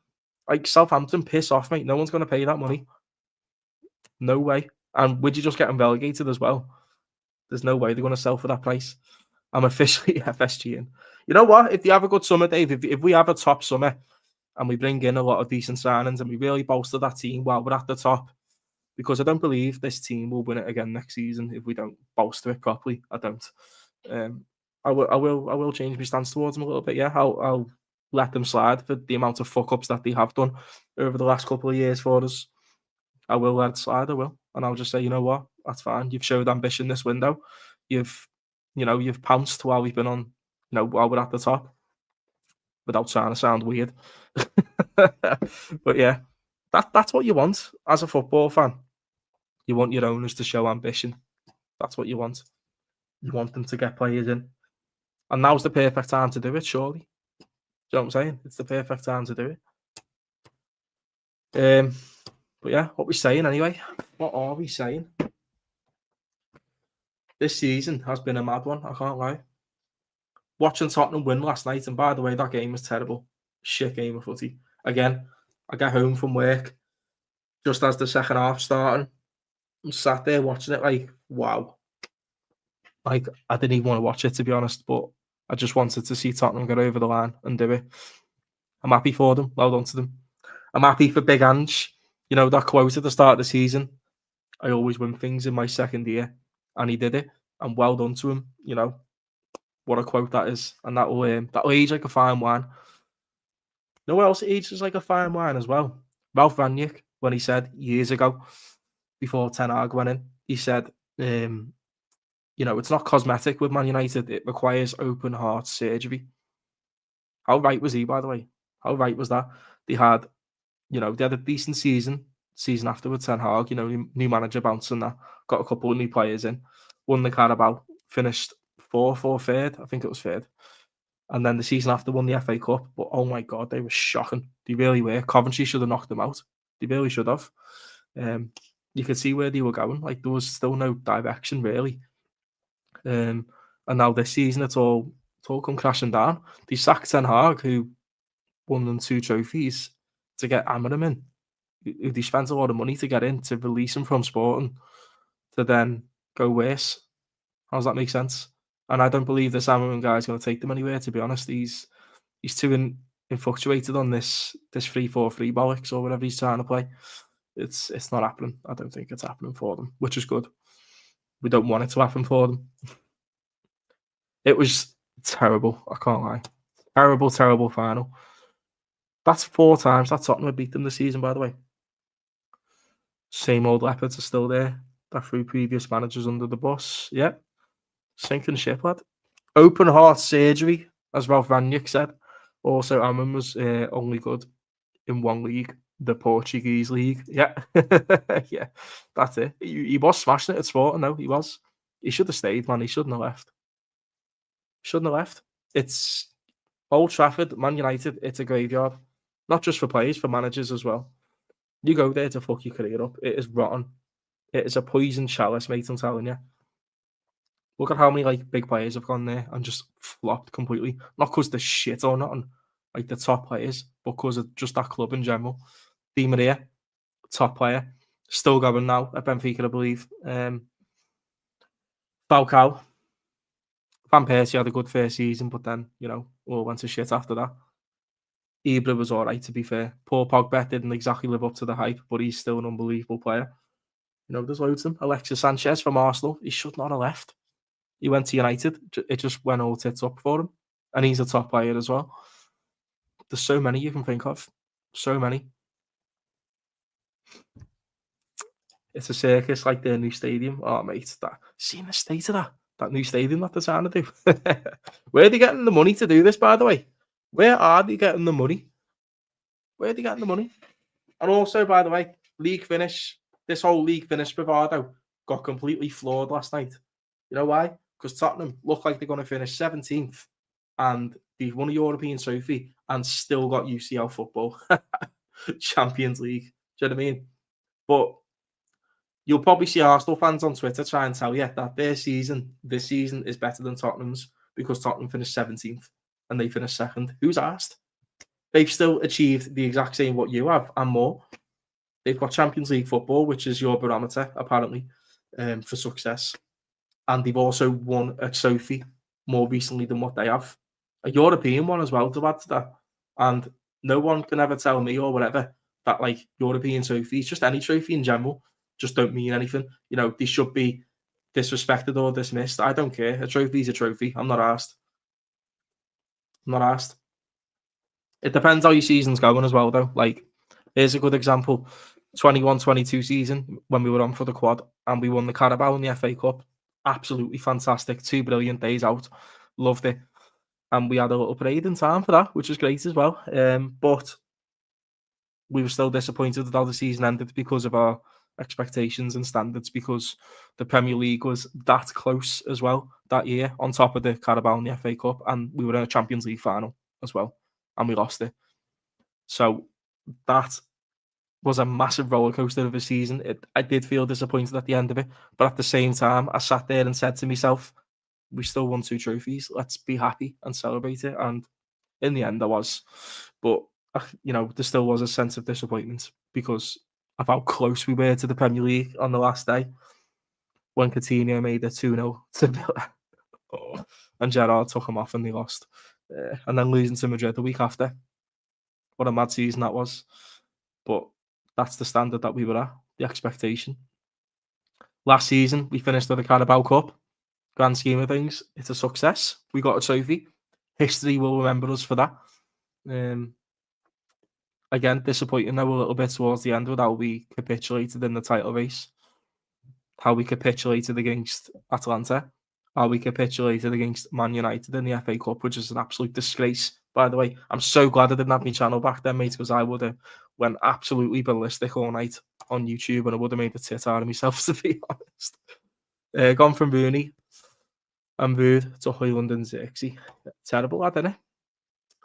Like Southampton, piss off, mate. No one's going to pay that money. No way. And would you just get him relegated as well? There's no way they're going to sell for that price. I'm officially FSG in. You know what? If you have a good summer, Dave, if we have a top summer and we bring in a lot of decent signings and we really bolster that team while we're at the top, because I don't believe this team will win it again next season if we don't bolster it properly. I don't. I will change my stance towards them a little bit. Yeah, I'll let them slide for the amount of fuck ups that they have done over the last couple of years for us. I will let it slide. I will, and I'll just say, you know what, that's fine. You've showed ambition this window. You've pounced while we've been on, while we're at the top, without trying to sound weird. But yeah, that's what you want as a football fan. You want your owners to show ambition. That's what you want. You want them to get players in. And now's the perfect time to do it, surely. Do you know what I'm saying? It's the perfect time to do it. But yeah, what we saying anyway? What are we saying? This season has been a mad one, I can't lie. Watching Tottenham win last night, and by the way, that game was terrible. Shit game of footy. Again, I got home from work just as the second half starting. I'm sat there watching it like, wow. Like, I didn't even want to watch it, to be honest, but I just wanted to see Tottenham get over the line and do it. I'm happy for them. Well done to them. I'm happy for Big Ange. You know, that quote at the start of the season, I always win things in my second year. And he did it. And well done to him. You know, what a quote that is. And that'll age like a fine wine. You know what else ages like a fine wine as well? Ralph Rangnick, when he said years ago, before Ten Hag went in, he said, it's not cosmetic with Man United. It requires open heart surgery. How right was he, by the way? How right was that? They had a decent season afterwards, Ten Hag, new manager bouncing that, got a couple of new players in, won the Carabao, finished fourth or third, I think it was third. And then the season after won the FA Cup, but oh my God, they were shocking. They really were. Coventry should have knocked them out. They really should have. You could see where they were going. Like, there was still no direction, really. And now this season, it's all come crashing down. They sacked Ten Hag, who won them 2 trophies to get Amram in, who they spent a lot of money to get in, to release him from Sporting, to then go worse. How does that make sense? And I don't believe this Amram guy's going to take them anywhere, to be honest. He's too infatuated on this 3-4-3 bollocks or whatever he's trying to play. It's not happening. I don't think it's happening for them, which is good. We don't want it to happen for them. It was terrible. I can't lie. Terrible, terrible final. That's 4 times that Tottenham have beat them this season, by the way. Same old leopards are still there. That threw previous managers under the bus. Yeah. Sinking ship, lad. Open heart surgery, as Ralph Rangnick said. Also, Amram was only good in one league, the Portuguese league. Yeah. Yeah. That's it. He was smashing it at Sporting, though. He was. He should have stayed, man. He shouldn't have left. Shouldn't have left. It's Old Trafford, Man United, it's a graveyard. Not just for players, for managers as well. You go there to fuck your career up. It is rotten. It is a poison chalice, mate, I'm telling you. Look at how many big players have gone there and just flopped completely. Not because they're shit or nothing, like the top players, but because of just that club in general. Di Maria, top player, still going now at Benfica, I believe. Falcao, Van Persie had a good first season, but then, all went to shit after that. Ibra was all right, to be fair. Paul Pogba didn't exactly live up to the hype, but he's still an unbelievable player. There's loads of them. Alexis Sanchez from Arsenal, he should not have left. He went to United. It just went all tits up for him. And he's a top player as well. There's so many you can think of. So many. It's a circus like their new stadium. Oh, mate, seeing the state of that new stadium that they're trying to do. Where are they getting the money to do this, by the way? Where are they getting the money? Where are they getting the money? And also, by the way, league finish, this whole league finish bravado got completely flawed last night. You know why? Because Tottenham look like they're going to finish 17th and they've won a European trophy and still got UCL football. Champions League. Do you know what I mean? But you'll probably see Arsenal fans on Twitter try and tell you that this season is better than Tottenham's because Tottenham finished 17th and they finished 2nd. Who's asked? They've still achieved the exact same what you have and more. They've got Champions League football, which is your barometer, apparently, for success. And they've also won a trophy more recently than what they have. A European one as well, to add to that. And no one can ever tell me or whatever that, European trophies, just any trophy in general, just don't mean anything. They should be disrespected or dismissed. I don't care. A trophy is a trophy. I'm not asked. It depends how your season's going as well, though. Here's a good example. 21-22 season, when we were on for the quad, and we won the Carabao and the FA Cup. Absolutely fantastic. 2 brilliant days out. Loved it. And we had a little parade in time for that, which was great as well. But we were still disappointed with how the season ended because of our expectations and standards, because the Premier League was that close as well that year, on top of the Carabao and the FA Cup, and we were in a Champions League final as well, and we lost it. So that was a massive rollercoaster of a season. I did feel disappointed at the end of it, but at the same time, I sat there and said to myself, we still won 2 trophies. Let's be happy and celebrate it. And in the end, I was. But, there still was a sense of disappointment because of how close we were to the Premier League on the last day when Coutinho made it 2-0 to Villa. And Gerrard took him off and they lost. And then losing to Madrid the week after. What a mad season that was. But that's the standard that we were at, the expectation. Last season, we finished with the Carabao Cup. Grand scheme of things, it's a success. We got a trophy. History will remember us for that. Again, disappointing though a little bit towards the end with how we capitulated in the title race. How we capitulated against Atalanta. How we capitulated against Man United in the FA Cup, which is an absolute disgrace, by the way. I'm so glad I didn't have my channel back then, mate, because I would have went absolutely ballistic all night on YouTube and I would have made a tit out of myself, to be honest. Gone from Rooney and Rude to Højlund and Xerxes. Terrible, lad, isn't it?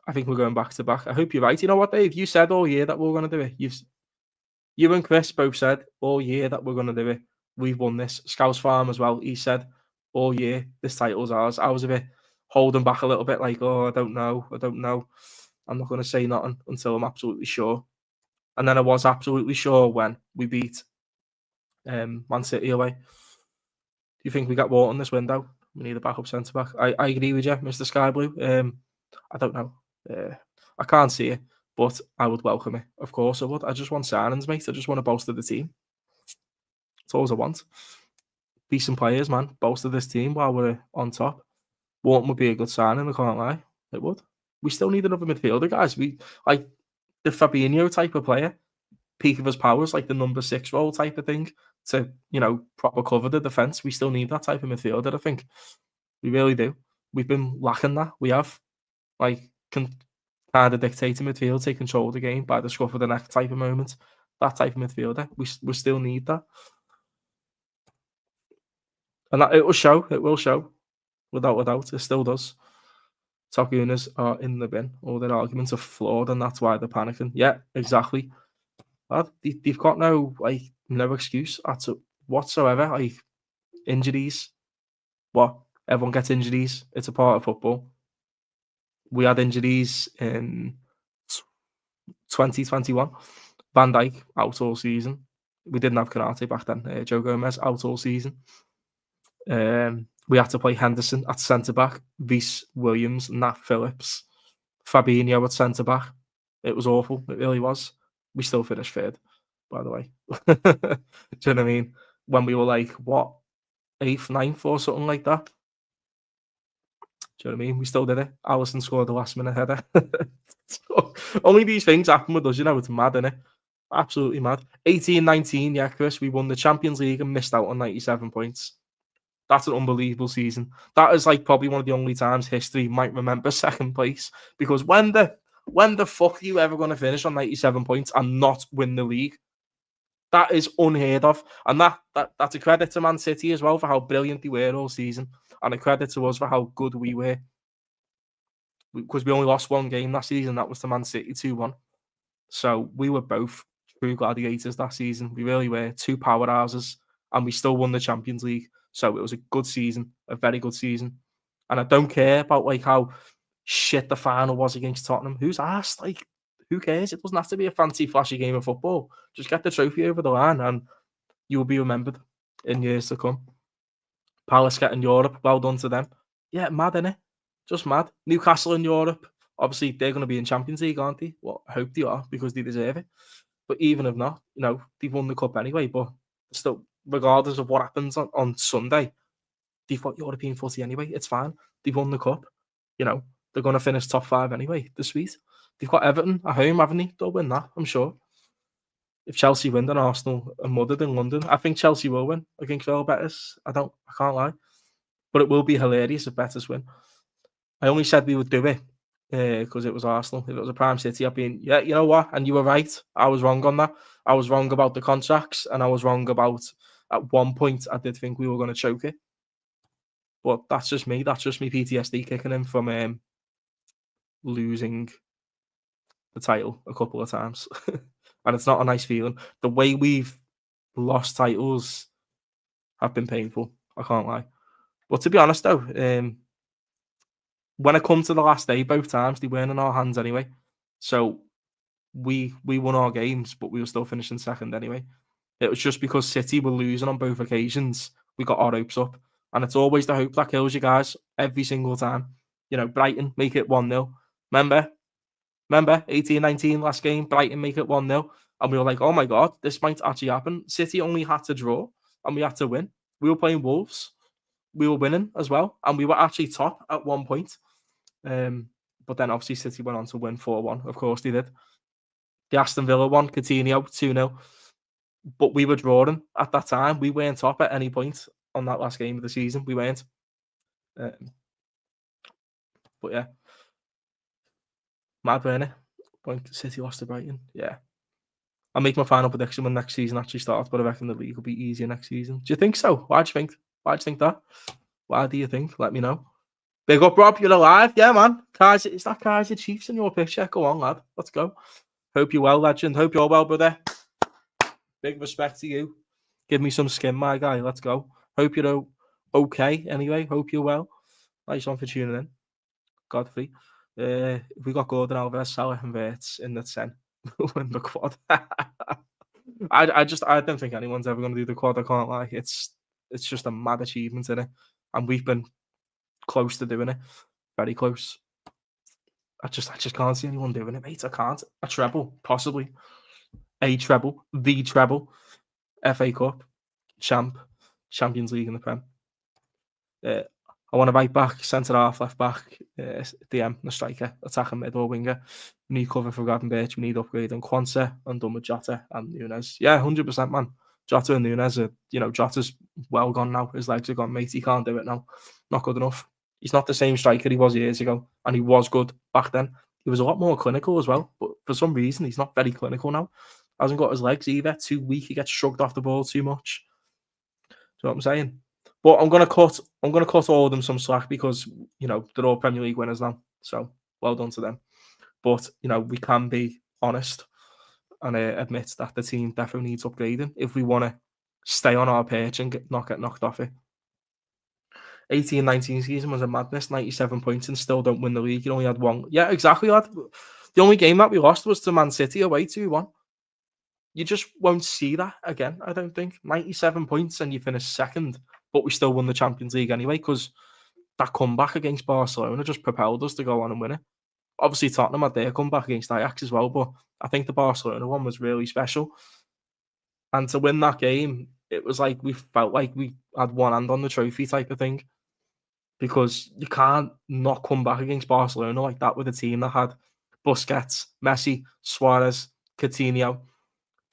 I think we're going back to back. I hope you're right. You know what, Dave? You said all year that we were going to do it. You and Chris both said all year that we're going to do it. We've won this. Scouse Farm as well. He said all year this title's ours. I was a bit holding back a little bit, I don't know. I'm not going to say nothing until I'm absolutely sure. And then I was absolutely sure when we beat Man City away. Do you think we got water in this window? We need a backup centre back. I agree with you, Mr. Sky Blue. I don't know. I can't see it, but I would welcome it. Of course I would. I just want signings, mate. I just want to bolster the team. That's all I want. Decent players, man. Bolster this team while we're on top. Wharton would be a good signing, I can't lie. It would. We still need another midfielder, guys. We like the Fabinho type of player, peak of his powers, like the number 6 role type of thing, to, proper cover the defence. We still need that type of midfielder, I think. We really do. We've been lacking that. We have. Like, can kind of dictate the midfield, take control of the game by the scruff of the neck type of moment. That type of midfielder. We still need that. And that, it will show. It will show. Without a doubt. It still does. Top Gunners are in the bin. All their arguments are flawed, and that's why they're panicking. Yeah, exactly. They've got no excuse whatsoever. Like, injuries. What? Everyone gets injuries. It's a part of football. We had injuries in 2021. Van Dijk out all season. We didn't have Konate back then. Joe Gomez out all season. We had to play Henderson at centre back, Reece Williams, Nat Phillips, Fabinho at centre back. It was awful. It really was. We still finished third, by the way. Do you know what I mean? When we were like, what, 8th, 9th or something like that. Do you know what I mean? We still did it. Alisson scored the last minute header. Only these things happen with us, It's mad, isn't it? Absolutely mad. 18-19, yeah, Chris. We won the Champions League and missed out on 97 points. That's an unbelievable season. That is probably one of the only times history might remember second place. Because when the fuck are you ever going to finish on 97 points and not win the league? That is unheard of. And that's a credit to Man City as well for how brilliant they were all season. And a credit to us for how good we were. Because we only lost one game that season. That was to Man City 2-1. So we were both true gladiators that season. We really were. 2 powerhouses. And we still won the Champions League. So it was a good season. A very good season. And I don't care about how shit the final was against Tottenham. Who's asked? Who cares? It doesn't have to be a fancy, flashy game of football. Just get the trophy over the line and you will be remembered in years to come. Palace getting Europe. Well done to them. Yeah, mad, innit? Just mad. Newcastle in Europe. Obviously, they're going to be in Champions League, aren't they? Well, I hope they are because they deserve it. But even if not, they've won the cup anyway. But still, regardless of what happens on Sunday, they've got European footy anyway. It's fine. They've won the cup. They're going to finish top 5 anyway. They're sweet. They've got Everton at home, haven't they? They'll win that, I'm sure. If Chelsea win, then Arsenal are muddered in London. I think Chelsea will win against Real Betis. I can't lie. But it will be hilarious if Betis win. I only said we would do it because it was Arsenal. If it was a Prime City, I'd been, yeah, you know what? And you were right. I was wrong on that. I was wrong about the contracts, and I was wrong about, at one point, I did think we were going to choke it. But that's just me. That's just me PTSD kicking in from losing the title a couple of times. And it's not a nice feeling. The way we've lost titles have been painful. I can't lie. But to be honest, though, when it comes to the last day, both times, they weren't in our hands anyway. So we won our games, but we were still finishing second anyway. It was just because City were losing on both occasions, we got our hopes up. And it's always the hope that kills you guys every single time. Brighton, make it 1-0. Remember, 18-19 last game, Brighton make it 1-0. And we were like, oh my God, this might actually happen. City only had to draw and we had to win. We were playing Wolves. We were winning as well. And we were actually top at one point. But then obviously City went on to win 4-1. Of course they did. The Aston Villa one, Coutinho, 2-0. But we were drawing at that time. We weren't top at any point on that last game of the season. We weren't. But yeah. Mad, weren't it? When City lost to Brighton. Yeah. I'll make my final prediction when next season actually starts, but I reckon the league will be easier next season. Do you think so? Why do you think? Why do you think that? Why do you think? Let me know. Big up, Rob. You're alive. Yeah, man. Kaiser, is that Kaiser Chiefs in your picture? Go on, lad. Let's go. Hope you're well, legend. Hope you're well, brother. Big respect to you. Give me some skin, my guy. Let's go. Hope you're okay anyway. Hope you're well. Nice one for tuning in. Godfrey. If we got Gordon, Alvarez, Salah, and Wirtz in the 10, we'll win the quad. I don't think anyone's ever going to do the quad. I can't lie. It's just a mad achievement in it, and we've been close to doing it, very close. I just can't see anyone doing it, mate. I can't. A treble, possibly. A treble, the treble, FA Cup, Champions League in the Prem. I want a right back, centre half, left back, DM, the striker, attacking mid or winger. We need cover for Gravenberch. We need upgrade on Quansah. I'm done with Jota and Nunes. Yeah, 100%, man. Jota and Nunes are, Jota's well gone now. His legs are gone, mate. He can't do it now. Not good enough. He's not the same striker he was years ago, and he was good back then. He was a lot more clinical as well, but for some reason, he's not very clinical now. Hasn't got his legs either. Too weak. He gets shrugged off the ball too much. Do you know what I'm saying? But I'm gonna cut all of them some slack because they're all Premier League winners now. So well done to them. But we can be honest and admit that the team definitely needs upgrading if we want to stay on our perch and not get knocked off it. 18-19 season was a madness, 97 points and still don't win the league. You only had one. Yeah, exactly, lad. The only game that we lost was to Man City away 2-1. You just won't see that again, I don't think. 97 points and you finish second, but we still won the Champions League anyway because that comeback against Barcelona just propelled us to go on and win it. Obviously, Tottenham had their comeback against Ajax as well, but I think the Barcelona one was really special. And to win that game, it was like we felt like we had one hand on the trophy type of thing because you can't not come back against Barcelona like that with a team that had Busquets, Messi, Suarez, Coutinho,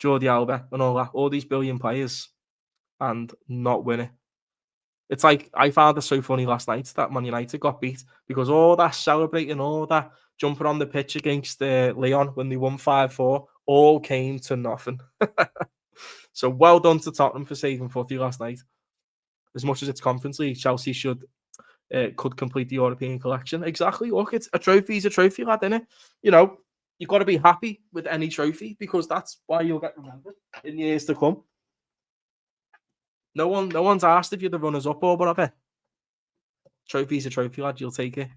Jordi Alba and all these billion players and not win it. It's like I found it so funny last night that Man United got beat because all that celebrating, all that jumping on the pitch against Leon when they won 5-4 all came to nothing. So well done to Tottenham for saving footy last night. As much as it's Conference League, Chelsea could complete the European collection. Exactly. Look, it's a trophy's a trophy, lad, innit? You've got to be happy with any trophy because that's why you'll get remembered in years to come. No one's asked if you're the runners up or whatever. Trophy's a trophy, lad. You'll take it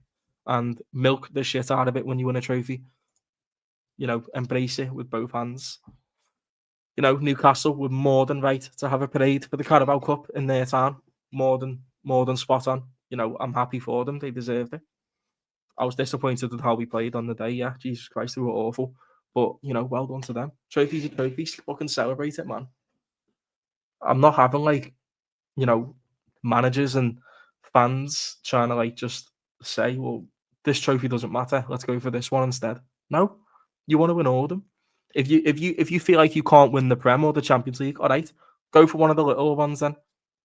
and milk the shit out of it when you win a trophy. Embrace it with both hands. Newcastle were more than right to have a parade for the Carabao Cup in their town. More than spot on. I'm happy for them. They deserved it. I was disappointed with how we played on the day. Yeah, Jesus Christ, they were awful. But, well done to them. Trophies are trophies. Fucking celebrate it, man. I'm not having, managers and fans trying to, just say, well, this trophy doesn't matter. Let's go for this one instead. No, you want to win all of them. If you feel like you can't win the Prem or the Champions League, all right, go for one of the little ones then,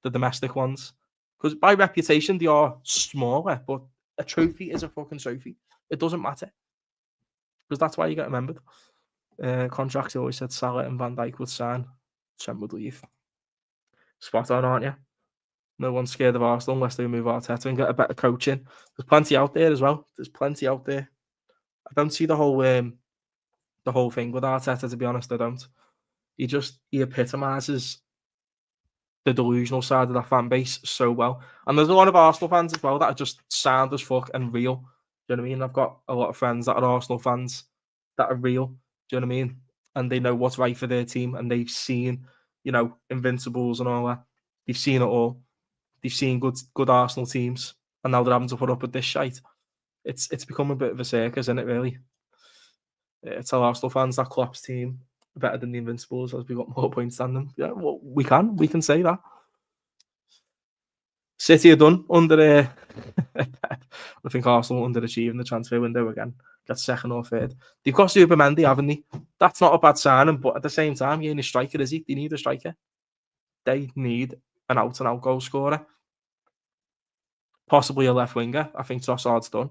the domestic ones. Because by reputation, they are smaller, but a trophy is a fucking trophy. It doesn't matter. Because that's why you get remembered. Contracts always said Salah and Van Dijk would sign. Trent would leave. Spot on, aren't you? No one's scared of Arsenal unless they move Arteta and get a better coaching. There's plenty out there as well. There's plenty out there. I don't see the whole thing with Arteta, to be honest. I don't. He epitomises the delusional side of that fan base so well. And there's a lot of Arsenal fans as well that are just sound as fuck and real. Do you know what I mean? I've got a lot of friends that are Arsenal fans that are real. Do you know what I mean? And they know what's right for their team and they've seen, Invincibles and all that. They've seen it all. They've seen good Arsenal teams. And now they're having to put up with this shite. It's become a bit of a circus, isn't it, really? Tell Arsenal fans that Klopp's team better than the Invincibles as we got more points than them. Yeah, well, we can say that. City are done under I think Arsenal underachieving the transfer window again. Got second or third. They've got Supermendy, haven't they? That's not a bad signing, but at the same time, he ain't a striker, is he? They need a striker. They need an out-and-out goal scorer. Possibly a left winger. I think Trossard's done.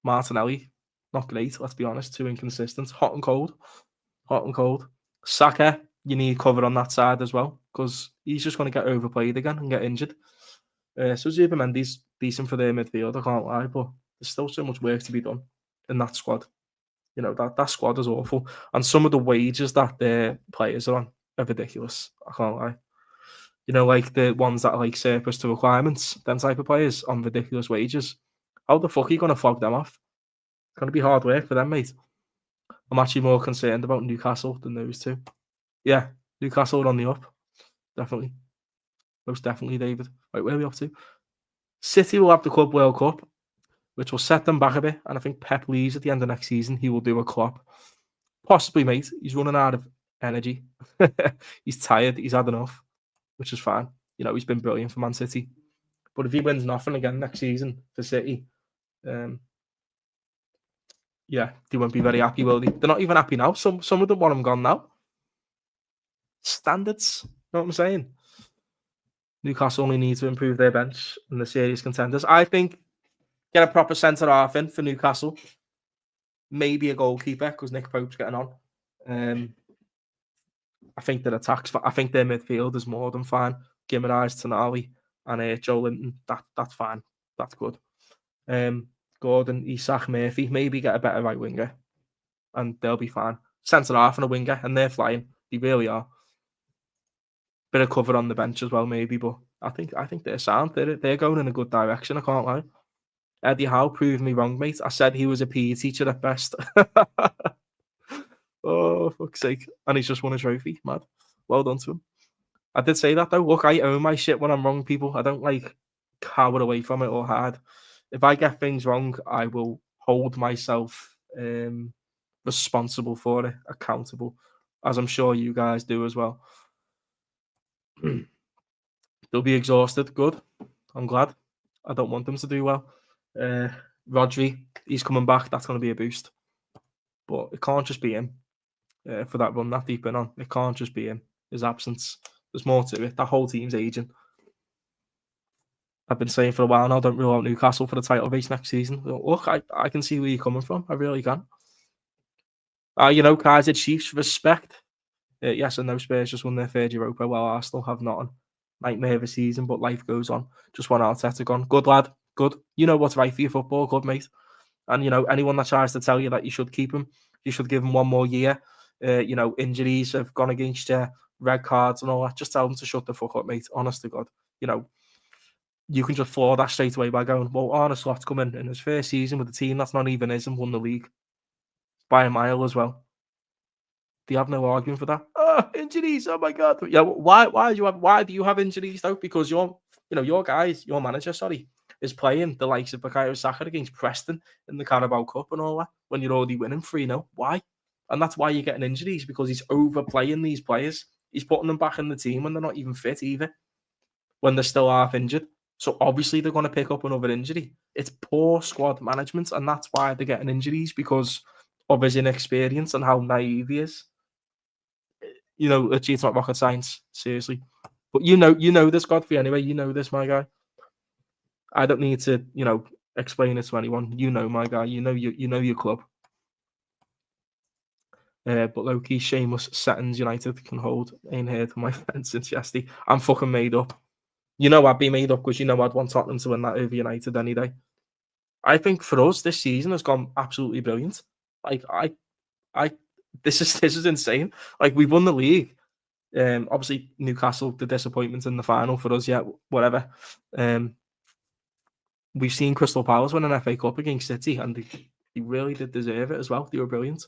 Martinelli, not great, let's be honest. Too inconsistent. Hot and cold. Saka, you need cover on that side as well because he's just going to get overplayed again and get injured. So Zubimendi's decent for their midfield, I can't lie, but there's still so much work to be done in that squad. That squad is awful. And some of the wages that their players are on are ridiculous, I can't lie. Like the ones that are like surplus to requirements, them type of players on ridiculous wages. How the fuck are you going to flog them off? Gonna be hard work for them, mate. I'm actually more concerned about Newcastle than those two. Yeah, Newcastle are on the up. Definitely. Most definitely, David. Right, where are we up to? City will have the Club World Cup, which will set them back a bit. And I think Pep leaves at the end of next season. He will do a Klopp. Possibly, mate. He's running out of energy. He's tired. He's had enough, which is fine. He's been brilliant for Man City. But if he wins nothing again next season for City, yeah, they won't be very happy, will they? They're not even happy now. Some of them want him gone now. Standards. You know what I'm saying? Newcastle only need to improve their bench and the serious contenders. I think get a proper centre half in for Newcastle. Maybe a goalkeeper because Nick Pope's getting on. I think their attacks. I think their midfield is more than fine. Gimenez, Tonali, and Joe Linton. That's fine. That's good. Gordon, Isak, Murphy. Maybe get a better right winger, and they'll be fine. Centre half and a winger, and they're flying. They really are. Bit of cover on the bench as well, maybe, but I think they're sound. They're going in a good direction. I can't lie. Eddie Howe proved me wrong, mate. I said he was a PE teacher at best. Oh, fuck's sake. And he's just won a trophy. Mad. Well done to him. I did say that, though. Look, I own my shit when I'm wrong, people. I don't, cower away from it or hide. If I get things wrong, I will hold myself responsible for it, accountable, as I'm sure you guys do as well. They'll be exhausted. Good. I'm glad. I don't want them to do well. Rodri, he's coming back. That's going to be a boost. But it can't just be him for that run that deep in on. It can't just be him. His absence. There's more to it. That whole team's aging. I've been saying for a while now, don't rule out Newcastle for the title race next season. Look, I can see where you're coming from. I really can. Kaiser Chiefs, respect. Yes and no, Spurs just won their third Europa, while Arsenal have nothing. Nightmare of a season, but life goes on. Just one Arteta gone. Good lad, good. You know what's right for your football club, mate. And, anyone that tries to tell you that you should keep him, you should give him one more year. Injuries have gone against you, red cards and all that. Just tell them to shut the fuck up, mate. Honest to God. You can just floor that straight away by going, well, Arne Slot's come in his first season with a team that's not even his and won the league. By a mile as well. They have no argument for that. Oh, injuries! Oh my God! Yeah, why do you have injuries though? Because your manager, is playing the likes of Bukayo Saka against Preston in the Carabao Cup and all that when you're already winning 3-0. Why? And that's why you're getting injuries, because he's overplaying these players. He's putting them back in the team when they're not even fit either, when they're still half injured. So obviously they're going to pick up another injury. It's poor squad management, and that's why they're getting injuries, because of his inexperience and how naive he is. It's not rocket science, seriously. But you know this, Godfrey, anyway. You know this, my guy. I don't need to, explain it to anyone. You know, my guy. You know your club. But low-key, shameless settings United can hold. Ain't heard from my friends since yesterday. I'm fucking made up. I'd be made up because I'd want Tottenham to win that over United any day. I think for us, this season has gone absolutely brilliant. This is insane. We've won the league. Obviously Newcastle, the disappointment in the final for us. Yeah, whatever. We've seen Crystal Palace win an FA Cup against City, and they really did deserve it as well. They were brilliant.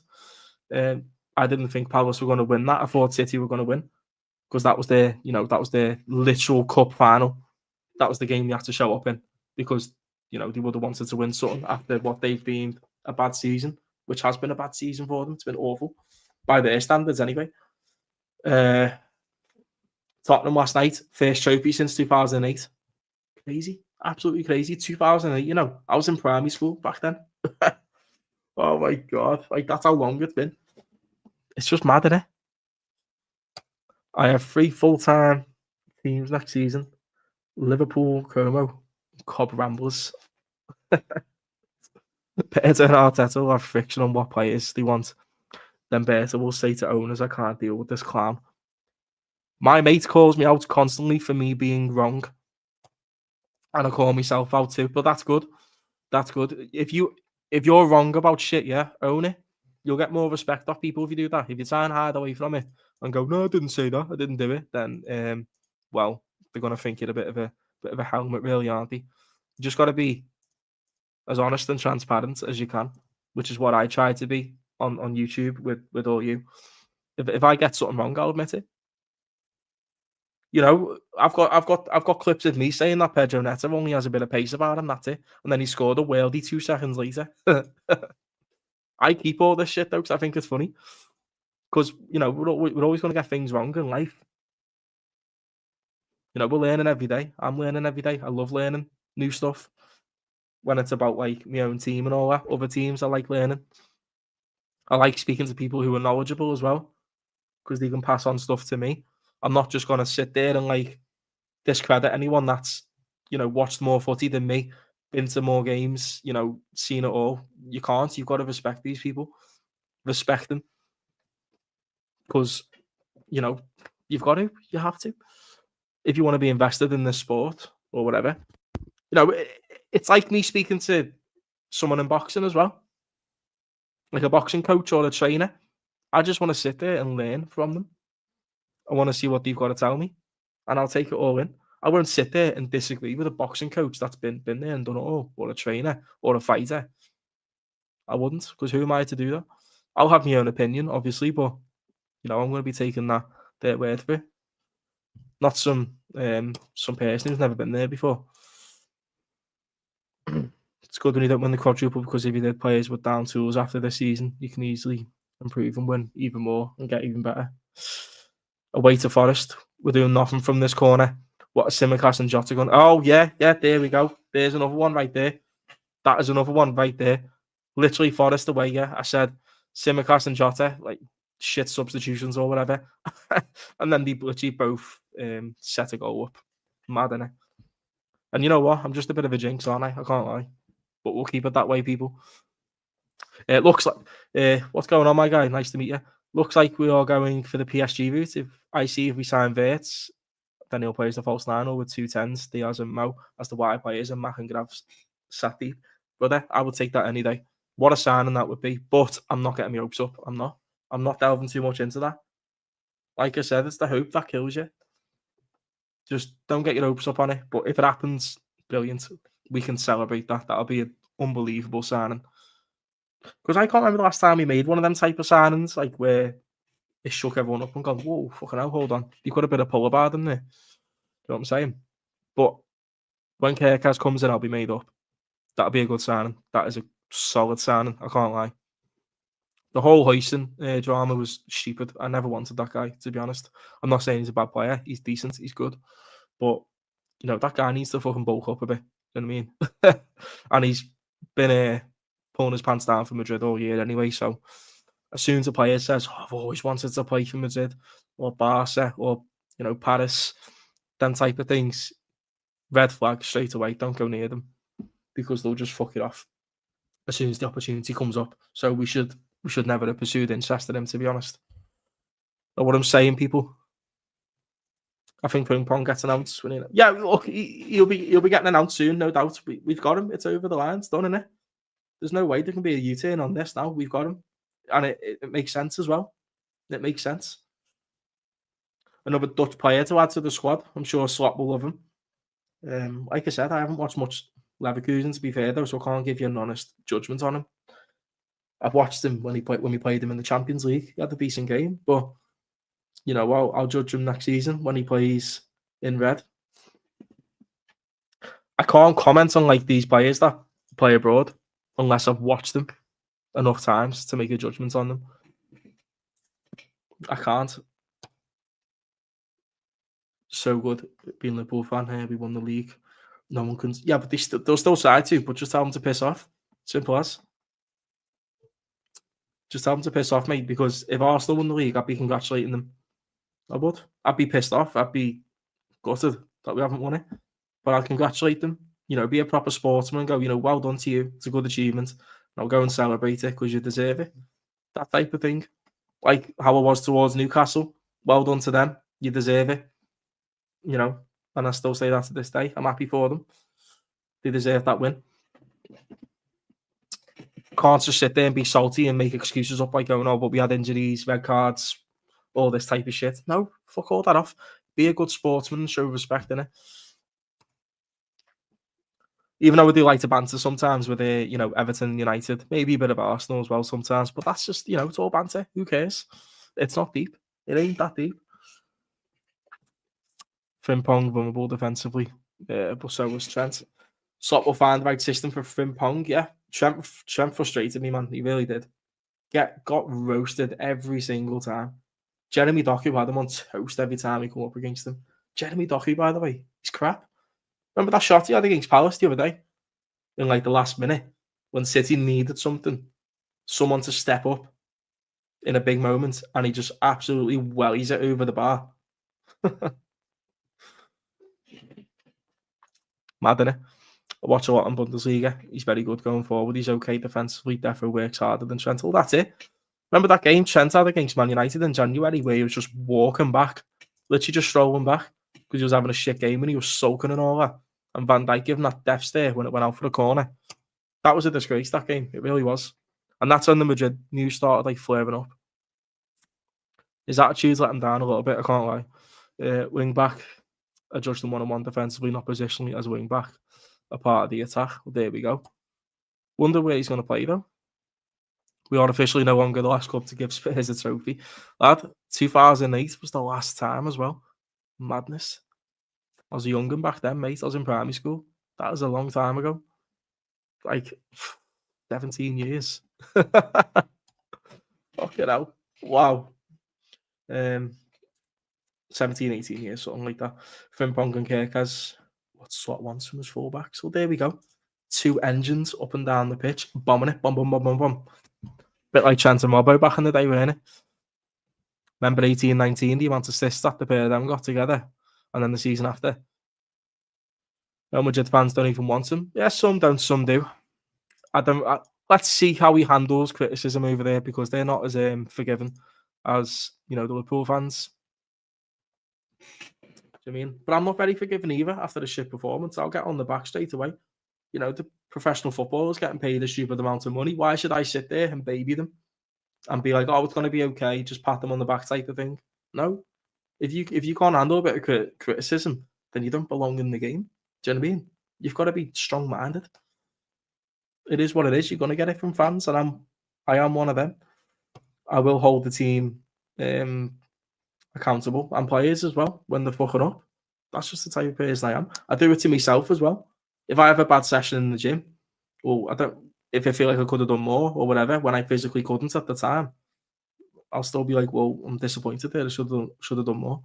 I didn't think Palace were going to win that. I thought City were going to win, because that was their literal cup final. That was the game they had to show up in, because they would have wanted to win something after what they've deemed a bad season, which has been a bad season for them. It's been awful by their standards anyway. Tottenham last night, first trophy since 2008. Crazy, absolutely crazy. 2008, I was in primary school back then. Oh my God, that's how long it's been. It's just mad, isn't it? I have 3 full-time teams next season: Liverpool, Como, Cobb Ramblers. Berta and Arteta will have friction on what players they want. Then Berta will say to owners, I can't deal with this clown. My mate calls me out constantly for me being wrong, and I call myself out too. But that's good. That's good. If you're wrong about shit, yeah, own it. You'll get more respect off people if you do that. If you try and hide away from it and go, no, I didn't say that, I didn't do it, then well, they're gonna think you're a bit of a helmet, really, aren't they? You just got to be as honest and transparent as you can. which is what I try to be on YouTube with all you. If I get something wrong, I'll admit it. You know, I've got clips of me saying that Pedro Neto only has a bit of pace about him. That's it, and then he scored a worldie 2 seconds later. I keep all this shit though because I think it's funny. Because we're always going to get things wrong in life. We're learning every day. I'm learning every day. I love learning new stuff. When it's about like my own team and all that, other teams I like learning. I like speaking to people who are knowledgeable as well because they can pass on stuff to me. I'm not just going to sit there and like discredit anyone that's watched more footy than me, been to more games, seen it all. You can't. You've got to respect these people, respect them, because you've got to. You have to if you want to be invested in this sport or whatever. It's like me speaking to someone in boxing as well, like a boxing coach or a trainer. I just want to sit there and learn from them. I want to see what they've got to tell me, and I'll take it all in. I won't sit there and disagree with a boxing coach that's been there and done it all, or a trainer, or a fighter. I wouldn't, because who am I to do that? I'll have my own opinion, obviously, but I'm going to be taking their word for it, not some person who's never been there before. It's good when you don't win the quadruple, because if you did players with down tools after this season, you can easily improve and win even more and get even better. Away to Forest, we're doing nothing from this corner. What a Simicast and Jota going. Oh yeah, there we go. There's another one right there. That is another one right there. Literally Forest away. Yeah, I said Simicast and Jota like shit substitutions or whatever, and then they literally both set a goal up. Mad, innit? And you know what? I'm just a bit of a jinx, aren't I? I can't lie. But we'll keep it that way, people. It looks like what's going on, my guy? Nice to meet you. Looks like we are going for the PSG route. If we sign Verts, then he'll play as the false nine or with 2 10s, Diaz and Mo as the wide players, and Mac and Gravs sat deep. Brother, I would take that any day. What a signing that would be. But I'm not getting my hopes up. I'm not delving too much into that. Like I said, it's the hope that kills you. Just don't get your hopes up on it. But if it happens, brilliant. We can celebrate that. That'll be an unbelievable signing. Because I can't remember the last time we made one of them type of signings, like where it shook everyone up and gone, whoa, fucking hell, hold on. You've got a bit of pull about them there. You know what I'm saying? But when Kirkaz comes in, I'll be made up. That'll be a good signing. That is a solid signing. I can't lie. The whole Hoyson drama was stupid. I never wanted that guy, to be honest. I'm not saying he's a bad player. He's decent. He's good. But, that guy needs to fucking bulk up a bit. You know what I mean? And he's been pulling his pants down for Madrid all year anyway. So as soon as a player says, I've always wanted to play for Madrid or Barca or, Paris, them type of things, red flag straight away. Don't go near them, because they'll just fuck it off as soon as the opportunity comes up. So we should never have pursued interest in him, to be honest. Know what I'm saying, people? I think Pong gets announced. Yeah, look, he'll be getting announced soon, no doubt. We've got him. It's over the line. It's done, isn't it? There's no way there can be a U-turn on this now. We've got him. And it makes sense as well. It makes sense. Another Dutch player to add to the squad. I'm sure Slot will love him. Like I said, I haven't watched much Leverkusen, to be fair, though, so I can't give you an honest judgment on him. I've watched him when we played him in the Champions League. He had a decent game, but I'll judge him next season when he plays in red. I can't comment on like these players that play abroad unless I've watched them enough times to make a judgment on them. I can't. So good being a Liverpool fan here. We won the league. No one can. Yeah, but they'll still try to, but just tell them to piss off. Simple as. Just tell them to piss off, mate, because if Arsenal won the league, I'd be congratulating them. I would. I'd be pissed off. I'd be gutted that we haven't won it. But I'd congratulate them. Be a proper sportsman and go, well done to you. It's a good achievement. And I'll go and celebrate it because you deserve it. That type of thing. Like how I was towards Newcastle. Well done to them. You deserve it. And I still say that to this day. I'm happy for them. They deserve that win. Can't just sit there and be salty and make excuses up by going, oh, but we had injuries, red cards, all this type of shit. No, fuck all that off. Be a good sportsman and show respect, innit? Even though we do like to banter sometimes with Everton, United, maybe a bit of Arsenal as well sometimes. But that's just it's all banter. Who cares? It's not deep. It ain't that deep. Frimpong vulnerable defensively, but so was Trent. Slot will find the right system for Frimpong. Yeah, Trent frustrated me, man. He really did. Got roasted every single time. Jeremy Doku had him on toast every time he come up against him. Jeremy Doku, by the way, he's crap. Remember that shot he had against Palace the other day in like the last minute when City needed someone to step up in a big moment, and he just absolutely wellies it over the bar. Mad, innit? I watch a lot in Bundesliga. He's very good going forward. He's okay defensively. Definitely works harder than Trent. Well, that's it. Remember that game Trent had against Man United in January where he was just walking back, literally just strolling back because he was having a shit game and he was soaking and all that. And Van Dijk giving that death stare when it went out for the corner. That was a disgrace, that game. It really was. And that's when the Madrid news started like flaring up. His attitudes let him down a little bit, I can't lie. Wing back, I judged him one-on-one defensively, not positionally as a wing back. A part of the attack. Well, there we go. Wonder where he's going to play though. We are officially no longer the last club to give Spurs a trophy. Lad, 2008 was the last time as well. Madness. I was a young'un back then, mate. I was in primary school. That was a long time ago. Like 17 years. Fucking hell. Wow. 17, 18 years, something like that. Frimpong and Kirkaz, what slot wants from his fullback. So there we go. Two engines up and down the pitch, bombing it, bum, bum, bum, bum, bum. Bit like Chance and Robbo back in the day, weren't it? Remember 18-19, the amount of assists that the pair of them got together? And then the season after. Real Madrid fans don't even want him. Yeah, some don't, some do. Let's see how he handles criticism over there because they're not as forgiving as, the Liverpool fans. Do you mean? But I'm not very forgiving either after the shit performance. I'll get on the back straight away. The professional footballers getting paid a stupid amount of money. Why should I sit there and baby them and be like, oh, it's going to be okay, just pat them on the back type of thing? No. If you can't handle a bit of criticism, then you don't belong in the game. Do you know what I mean? You've got to be strong-minded. It is what it is. You're going to get it from fans, and I am one of them. I will hold the team accountable and players as well when they're fucking up. That's just the type of person I am. I do it to myself as well. If I have a bad session in the gym, if I feel like I could have done more or whatever, when I physically couldn't at the time, I'll still be like, well, I'm disappointed there. I should have done more.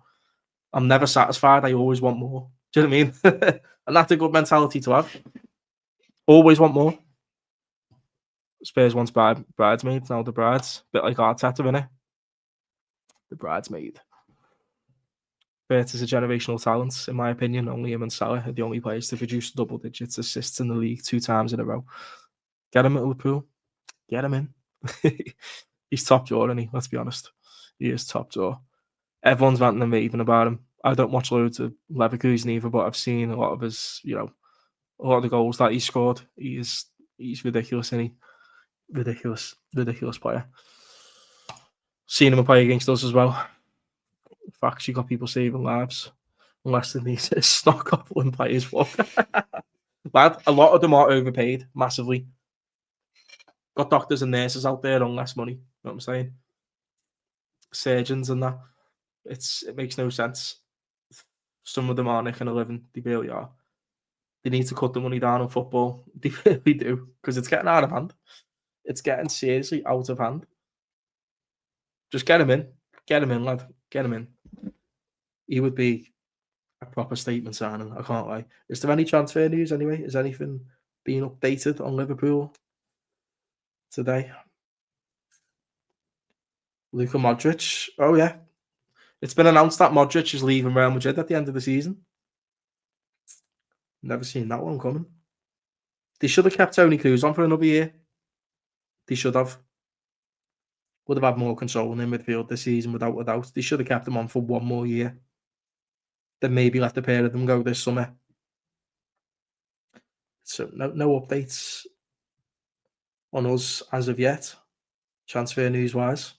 I'm never satisfied. I always want more. Do you know what I mean? And that's a good mentality to have. Always want more. Spurs wants bridesmaids, now the brides. Bit like Arteta, innit? The bridesmaid. Bert is a generational talent, in my opinion. Only him and Salah are the only players to produce double digits assists in the league 2 times in a row. Get him at Liverpool. Get him in. He's top drawer, isn't he? Let's be honest. He is top drawer. Everyone's ranting and raving about him. I don't watch loads of Leverkusen either, but I've seen a lot of his, a lot of the goals that he scored. He's ridiculous, isn't he? Ridiculous player. Seen him play against us as well. Facts, you got people saving lives. Unless than these stock goblin players. Lad, a lot of them are overpaid massively. Got doctors and nurses out there on less money. You know what I'm saying? Surgeons and that. It makes no sense. Some of them are making a living. They really are. They need to cut the money down on football. They really do. Because it's getting out of hand. It's getting seriously out of hand. Just get him in. Get him in, lad. Get him in. He would be a proper statement signing. I can't lie. Is there any transfer news anyway? Is anything being updated on Liverpool today? Luka Modric. Oh, yeah. It's been announced that Modric is leaving Real Madrid at the end of the season. Never seen that one coming. They should have kept Toni Kroos on for another year. They should have. Would have had more control in midfield this season without a doubt. They should have kept him on for one more year. Then maybe let the pair of them go this summer. So no updates on us as of yet, transfer news-wise.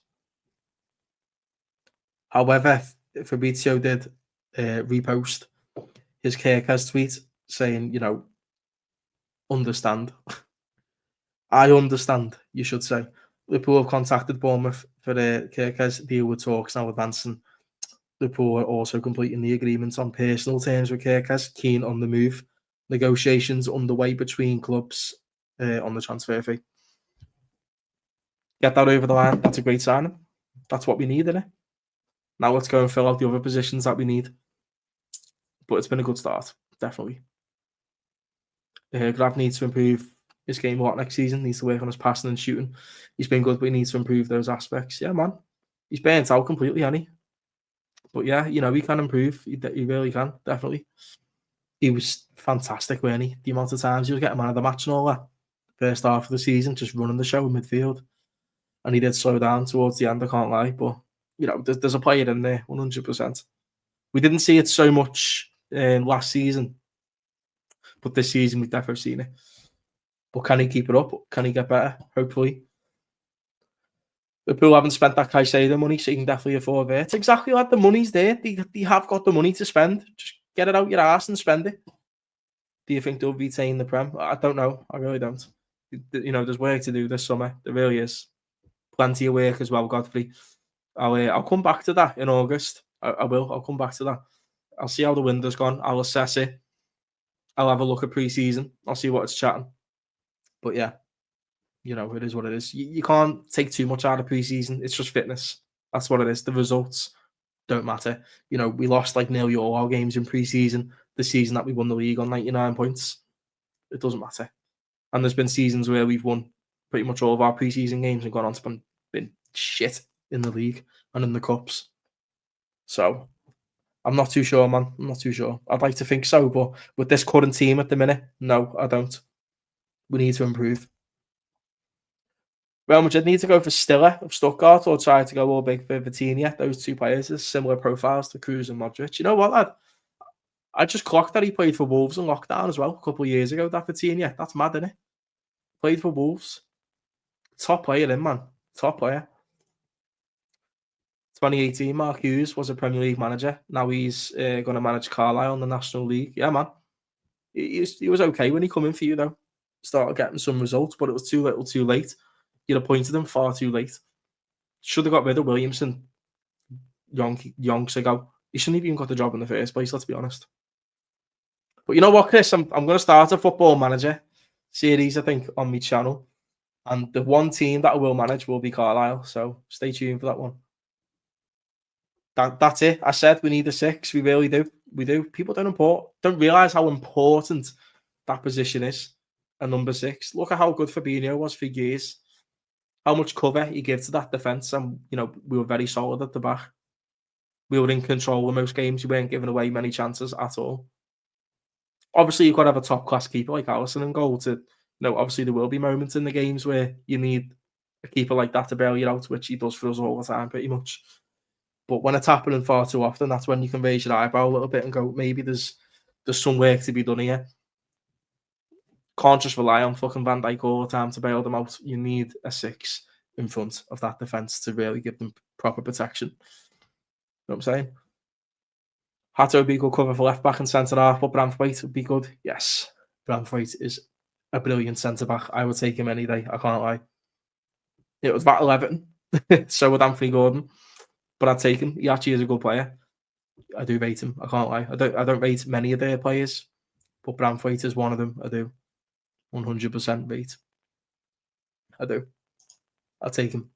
However, Fabrizio did repost his Kirkaz tweet saying, understand. I understand, you should say. Liverpool have contacted Bournemouth for Kirk's deal with talks now advancing. Liverpool are also completing the agreement on personal terms with Kirk's, keen on the move. Negotiations underway between clubs on the transfer fee. Get that over the line. That's a great signing. That's what we need, isn't it? Now let's go and fill out the other positions that we need. But it's been a good start, definitely. Grav needs to improve his game a lot next season. Needs to work on his passing and shooting. He's been good, but he needs to improve those aspects. Yeah, man. He's burnt out completely, hasn't he? But yeah, you know, he can improve. He really can, definitely. He was fantastic, wasn't he? The amount of times he was getting man of the match and all that. First half of the season, just running the show in midfield. And he did slow down towards the end, I can't lie. But, you know, there's a player in there, 100%. We didn't see it so much last season. But this season, we've definitely seen it. But can he keep it up? Can he get better? Hopefully. Liverpool haven't spent that Caicedo money, so you can definitely afford it. It's exactly like the money's there. They have got the money to spend. Just get it out your ass and spend it. Do you think they'll retain the Prem? I don't know. I really don't. You know, there's work to do this summer. There really is. Plenty of work as well, Godfrey. I'll come back to that in August. I will. I'll come back to that. I'll see how the window's gone. I'll assess it. I'll have a look at pre-season. I'll see what it's chatting. But yeah, you know, it is what it is. You can't take too much out of pre-season. It's just fitness. That's what it is. The results don't matter. You know, we lost like nearly all our games in pre-season. The season that we won the league on 99 points, it doesn't matter. And there's been seasons where we've won pretty much all of our pre-season games and gone on to been shit in the league and in the cups. So I'm not too sure, man. I'm not too sure. I'd like to think so, but with this current team at the minute, no, I don't. We need to improve. Real Madrid need to go for Stiller of Stuttgart or try to go all big for Vitinha. Those two players are similar profiles to Cruz and Modric. You know what, lad? I just clocked that he played for Wolves in lockdown as well a couple of years ago, that Vitinha. That's mad, isn't it? Played for Wolves. Top player in, man. Top player. 2018, Mark Hughes was a Premier League manager. Now he's going to manage Carlisle in the National League. Yeah, man. He was okay when he come in for you, though. Started getting some results, but it was too little too late. You'd appointed him far too late. Should have got rid of Williamson yonks ago. He shouldn't have even got the job in the first place, let's be honest. But you know what, Chris? I'm going to start a football manager series, I think, on my channel. And the one team that I will manage will be Carlisle. So stay tuned for that one. That's it. I said we need a 6. We really do. We do. People don't realise how important that position is. A number 6. Look at how good Fabinho was for years. How much cover he gave to that defence. And, you know, we were very solid at the back. We were in control of most games. We weren't giving away many chances at all. Obviously, you've got to have a top-class keeper like Alisson in goal to, you know, obviously there will be moments in the games where you need a keeper like that to bail you out, which he does for us all the time, pretty much. But when it's happening far too often, that's when you can raise your eyebrow a little bit and go, maybe there's some work to be done here. Can't just rely on fucking Van Dijk all the time to bail them out. You need a 6 in front of that defence to really give them proper protection. You know what I'm saying? Hato would be good cover for left back and centre half, but Branthwaite would be good. Yes, Branthwaite is a brilliant centre back. I would take him any day. I can't lie. It was about 11. So would Anthony Gordon, but I'd take him. He actually is a good player. I do rate him. I can't lie. I don't rate many of their players, but Branthwaite is one of them. I do 100% rate. I do. I'll take him.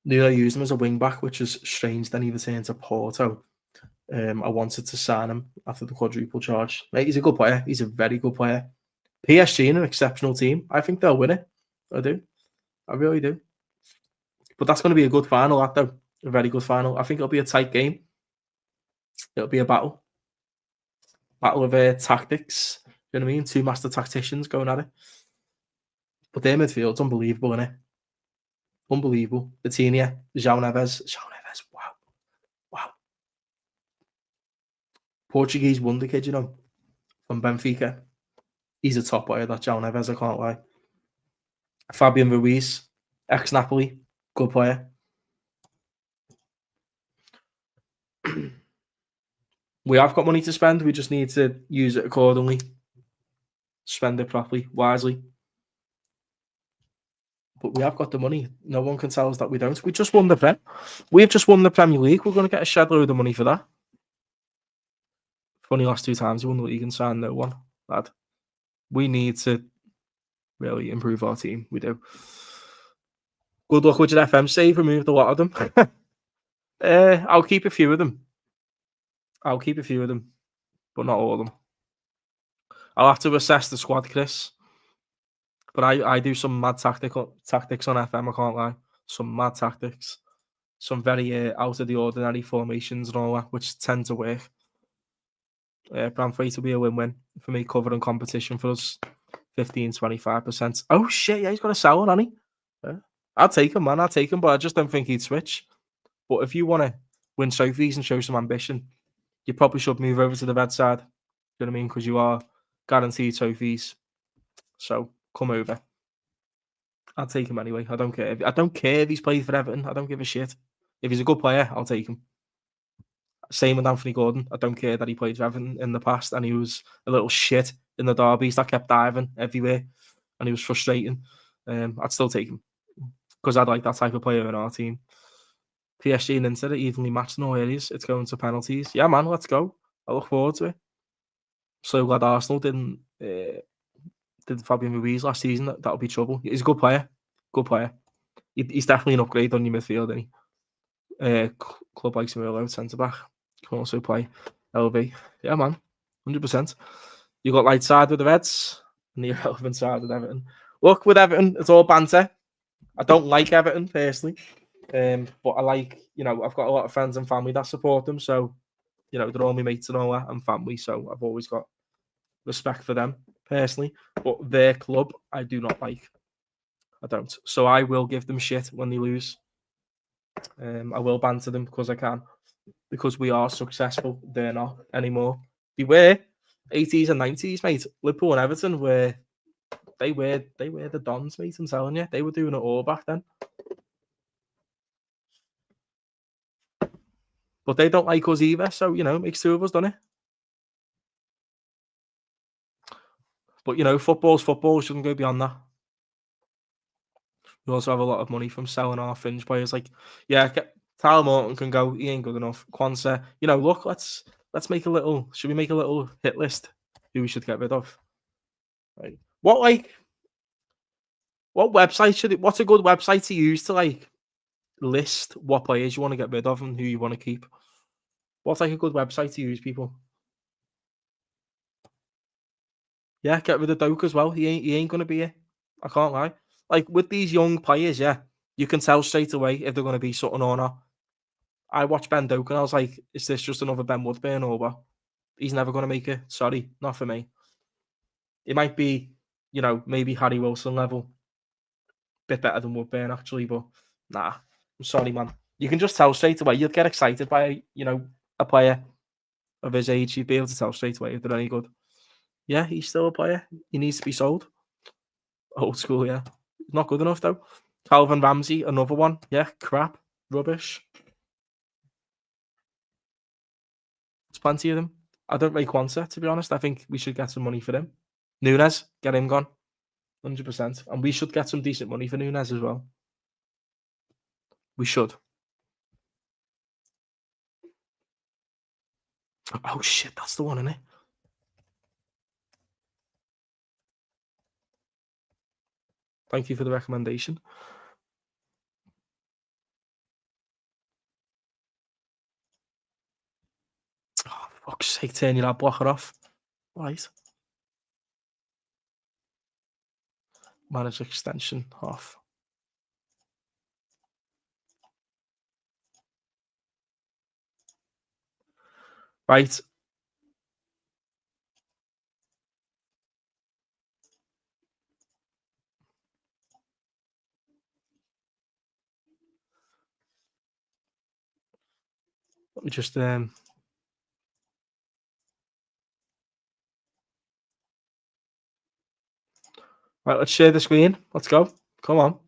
Knew I used him as a wing back, which is strange. Then he returned to Porto. I wanted to sign him after the quadruple charge. Mate, he's a good player. He's a very good player. PSG in an exceptional team. I think they'll win it. I do. I really do. But that's going to be a good final, that though. A very good final. I think it'll be a tight game. It'll be a battle. Battle of tactics. You know what I mean? 2 master tacticians going at it. But their midfield's unbelievable, isn't it? Unbelievable. Vitinha, João Neves. Wow. Wow. Portuguese wonder kid, you know, from Benfica. He's a top player, that João Neves, I can't lie. Fabian Ruiz, ex-Napoli, good player. We have got money to spend, we just need to use it accordingly. spend it properly, wisely. But we have got the money. No one can tell us that we don't. We just won the Prem. We've just won the Premier League. We're going to get a shed load of money for that. Funny last 2 times we won the league and signed no one. Lad, we need to really improve our team. We do. Good luck with your FM save. Removed a lot of them. I'll keep a few of them. I'll keep a few of them, but not all of them. I'll have to assess the squad, Chris. But I do some mad tactics on FM. I can't lie. Some mad tactics. Some very out of the ordinary formations and all that, which tend to work. Bramthwaite will be a win-win for me, covering competition for us. 15-25%. Oh shit, yeah, he's got a sell on, hasn't he? I'll take him, man. I'll take him, but I just don't think he'd switch. But if you want to win trophies and show some ambition, you probably should move over to the red side. You know what I mean? Because you are guaranteed trophies. So come over. I'll take him anyway. I don't care. I don't care if he's played for Everton. I don't give a shit. If he's a good player, I'll take him. Same with Anthony Gordon. I don't care that he played for Everton in the past and he was a little shit in the derbies that kept diving everywhere and he was frustrating. I'd still take him because I'd like that type of player in our team. PSG and Inter are evenly matched in all areas. It's going to penalties. Yeah, man, let's go. I look forward to it. So glad Arsenal did Fabian Ruiz last season. That'll be trouble. He's a good player. Good player. He's definitely an upgrade on your midfield, isn't he? Club likes him real out centre back. Can also play LV. Yeah, man. 100%. You got light side with the Reds and the irrelevant side with Everton. Look, with Everton, it's all banter. I don't like Everton personally. But I like, I've got a lot of friends and family that support them. So, they're all my mates and all that and family. So I've always got respect for them personally. But their club, I do not like. I don't. So I will give them shit when they lose. I will banter them because I can. Because we are successful. They're not anymore. They were 80s and 90s, mate. Liverpool and Everton were they were the Dons, mate. I'm telling you, they were doing it all back then. But they don't like us either, so it makes two of us, doesn't it? But football's football. Shouldn't go beyond that. We also have a lot of money from selling our fringe players. Like, yeah, Tyler Morton can go. He ain't good enough. Kwanzaa, look, let's make a little. Should we make a little hit list? Who we should get rid of? Right. What website should it? What's a good website to use to list what players you want to get rid of and who you want to keep? What's a good website to use, people? Yeah, get rid of Doak as well. He ain't gonna be here. I can't lie. Like with these young players, yeah, you can tell straight away if they're gonna be something or not. I watched Ben Doak and I was like, is this just another Ben Woodburn or what? He's never gonna make it. Sorry, not for me. It might be, maybe Harry Wilson level. Bit better than Woodburn actually, but nah. I'm sorry, man. You can just tell straight away. You'd get excited by, a player of his age. You'd be able to tell straight away if they're any good. Yeah, he's still a player. He needs to be sold. Old school, yeah. Not good enough, though. Calvin Ramsey, another one. Yeah, crap. Rubbish. There's plenty of them. I don't rate Kwanzaa, to be honest. I think we should get some money for him. Nunes, get him gone. 100%. And we should get some decent money for Nunes as well. We should. Oh, shit. That's the one, isn't it? Thank you for the recommendation. Oh, fuck's sake, turn your ad blocker off. Right. Manage extension off. Right. Let me just right, let's share the screen. Let's go. Come on.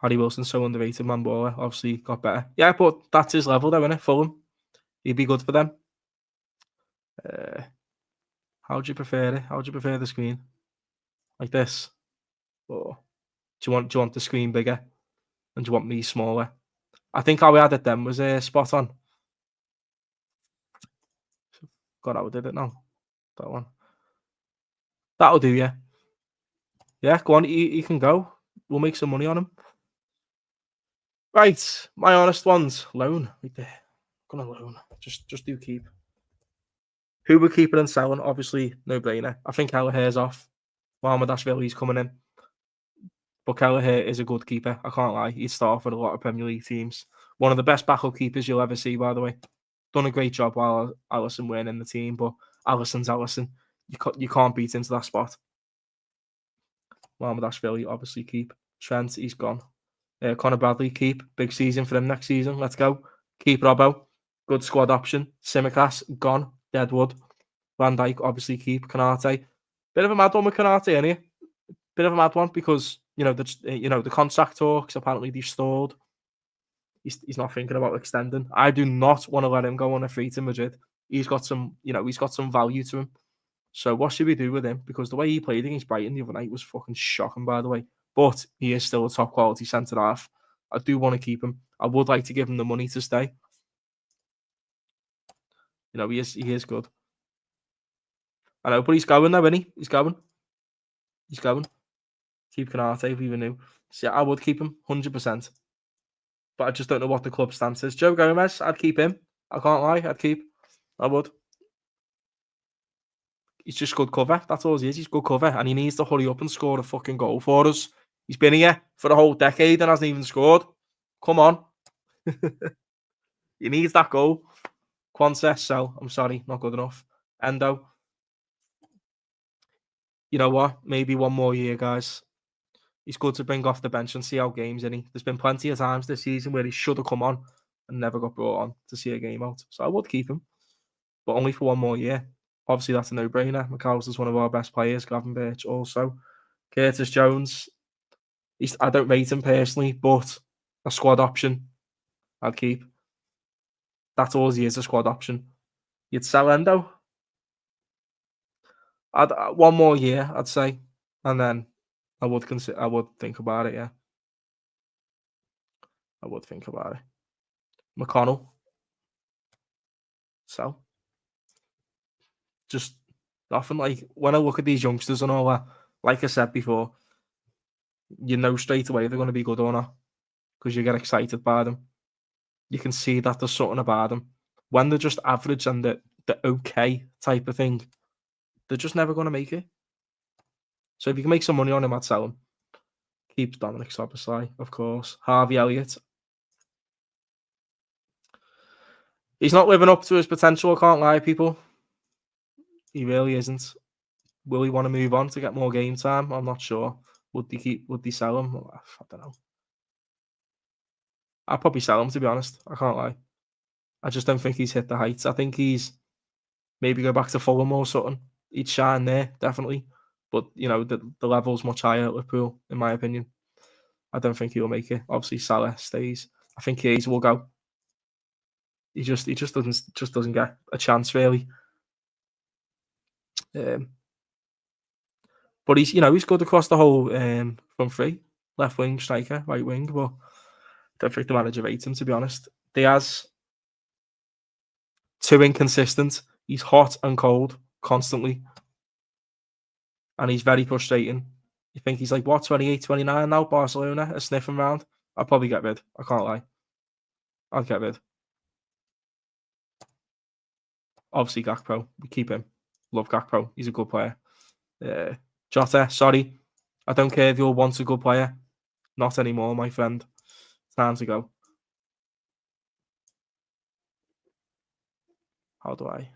Harry Wilson's so underrated, man. Baller obviously got better. Yeah, but that's his level, though, isn't it? Fulham. He'd be good for them. Uh, how do you prefer it? How do you prefer the screen? Like this? Or do you want the screen bigger? And do you want me smaller? I think how we had it then was spot on. God, how we did it now. That one. That'll do, yeah. Yeah, go on, he can go. We'll make some money on him. Right, my honest ones. Loan. Right there. Gonna loan. Just do keep. Who we're keeping and selling? Obviously, no brainer. I think Kelleher's off. Mohamedashvili's coming in. But Kelleher is a good keeper. I can't lie. He'd start for a lot of Premier League teams. One of the best backup keepers you'll ever see, by the way. Done a great job while Allison weren't in the team, but Allison's Allison. You can't beat into that spot. Mohamedashvili, obviously keep. Trent, he's gone. Connor Bradley, keep. Big season for him next season. Let's go. Keep Robbo. Good squad option. Simicast, gone. Deadwood. Van Dijk, obviously keep. Canate. Bit of a mad one with Canate, ain't he? Bit of a mad one because, the contract talks, apparently they've stalled. He's not thinking about extending. I do not want to let him go on a free to Madrid. He's got some value to him. So what should we do with him? Because the way he played against Brighton the other night was fucking shocking, by the way. But he is still a top quality centre half. I do want to keep him. I would like to give him the money to stay. He is good. I know, but he's going though, isn't he? He's going. Keep Canate if we even knew. So yeah, I would keep him 100%. But I just don't know what the club stance is. Joe Gomez, I'd keep him. I can't lie, I would. He's just good cover. That's all he is. He's good cover. And he needs to hurry up and score a fucking goal for us. He's been here for a whole decade and hasn't even scored. Come on. He needs that goal. Quances, sell. I'm sorry, not good enough. Endo. You know what? Maybe one more year, guys. He's good to bring off the bench and see how games, isn't he? There's been plenty of times this season where he should have come on and never got brought on to see a game out. So I would keep him, but only for one more year. Obviously, that's a no-brainer. McAllister's one of our best players. Gavin Birch also. Curtis Jones. I don't rate him personally, but a squad option I'd keep. That's all he is, a squad option. You'd sell Endo. One more year, I'd say, and then I would think about it. Yeah, I would think about it. McConnell. So, just nothing. Like when I look at these youngsters and all that, like I said before, you know straight away they're going to be good or not because you get excited by them. You can see that there's something about them. When they're just average and the okay type of thing, they're just never going to make it. So if you can make some money on him, I'd sell him. Keep Dominic Szoboszlai, of course. Harvey Elliott. He's not living up to his potential, I can't lie, people. He really isn't. Will he want to move on to get more game time? I'm not sure. Would they sell him? I don't know. I'd probably sell him, to be honest. I can't lie. I just don't think he's hit the heights. I think he's maybe go back to Fulham or something. He'd shine there, definitely. But, the level's much higher at Liverpool, in my opinion. I don't think he'll make it. Obviously, Salah stays. I think Hayes will go. He just doesn't get a chance, really. But he's good across the whole front three. Left wing, striker, right wing. But I don't think the manager rates him, to be honest. Diaz, too inconsistent. He's hot and cold constantly. And he's very frustrating. You think he's like, 28, 29 now, Barcelona, a sniffing round? I'll probably get rid. I can't lie. I'll get rid. Obviously, Gakpo. We keep him. Love Gakpo. He's a good player. Jota, sorry. I don't care if you're once a good player. Not anymore, my friend. Time to go. How do I?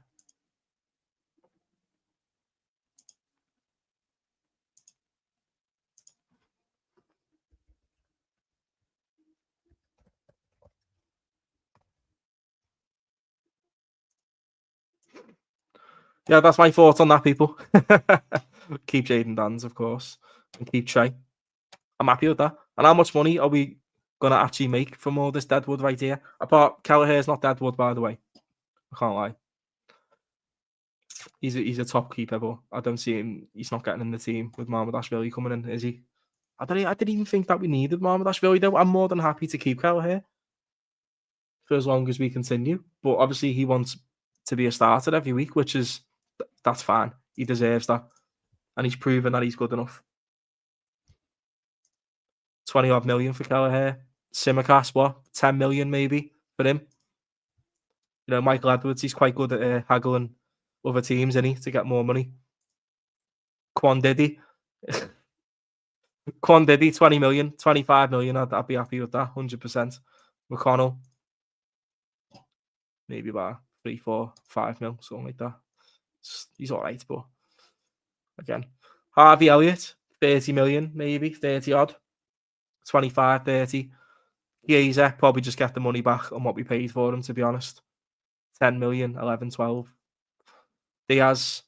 Yeah, that's my thoughts on that, people. Keep Jaden Dans, of course. And keep Trey. I'm happy with that. And how much money are we going to actually make from all this Deadwood right here? Apart, Kelleher's not Deadwood, by the way. I can't lie. He's a top keeper, but I don't see him. He's not getting in the team with Mamardashvili coming in, is he? I didn't even think that we needed Mamardashvili though. I'm more than happy to keep Kel here for as long as we continue. But obviously, he wants to be a starter every week, which is that's fine. He deserves that, and he's proven that he's good enough. 20 odd million for Kelleher. Simicast, what? 10 million maybe for him. You know, Michael Edwards, he's quite good at haggling other teams, isn't he, to get more money. Quan Diddy. Quan Diddy, 20 million, 25 million. I'd be happy with that, 100%. McConnell, maybe about 3, 4, 5 mil, something like that. He's all right, but again, Harvey Elliott, 30 million, maybe 30 odd, 25, 30. Chiesa, probably just get the money back on what we paid for him, to be honest. 10 million, 11, 12. Diaz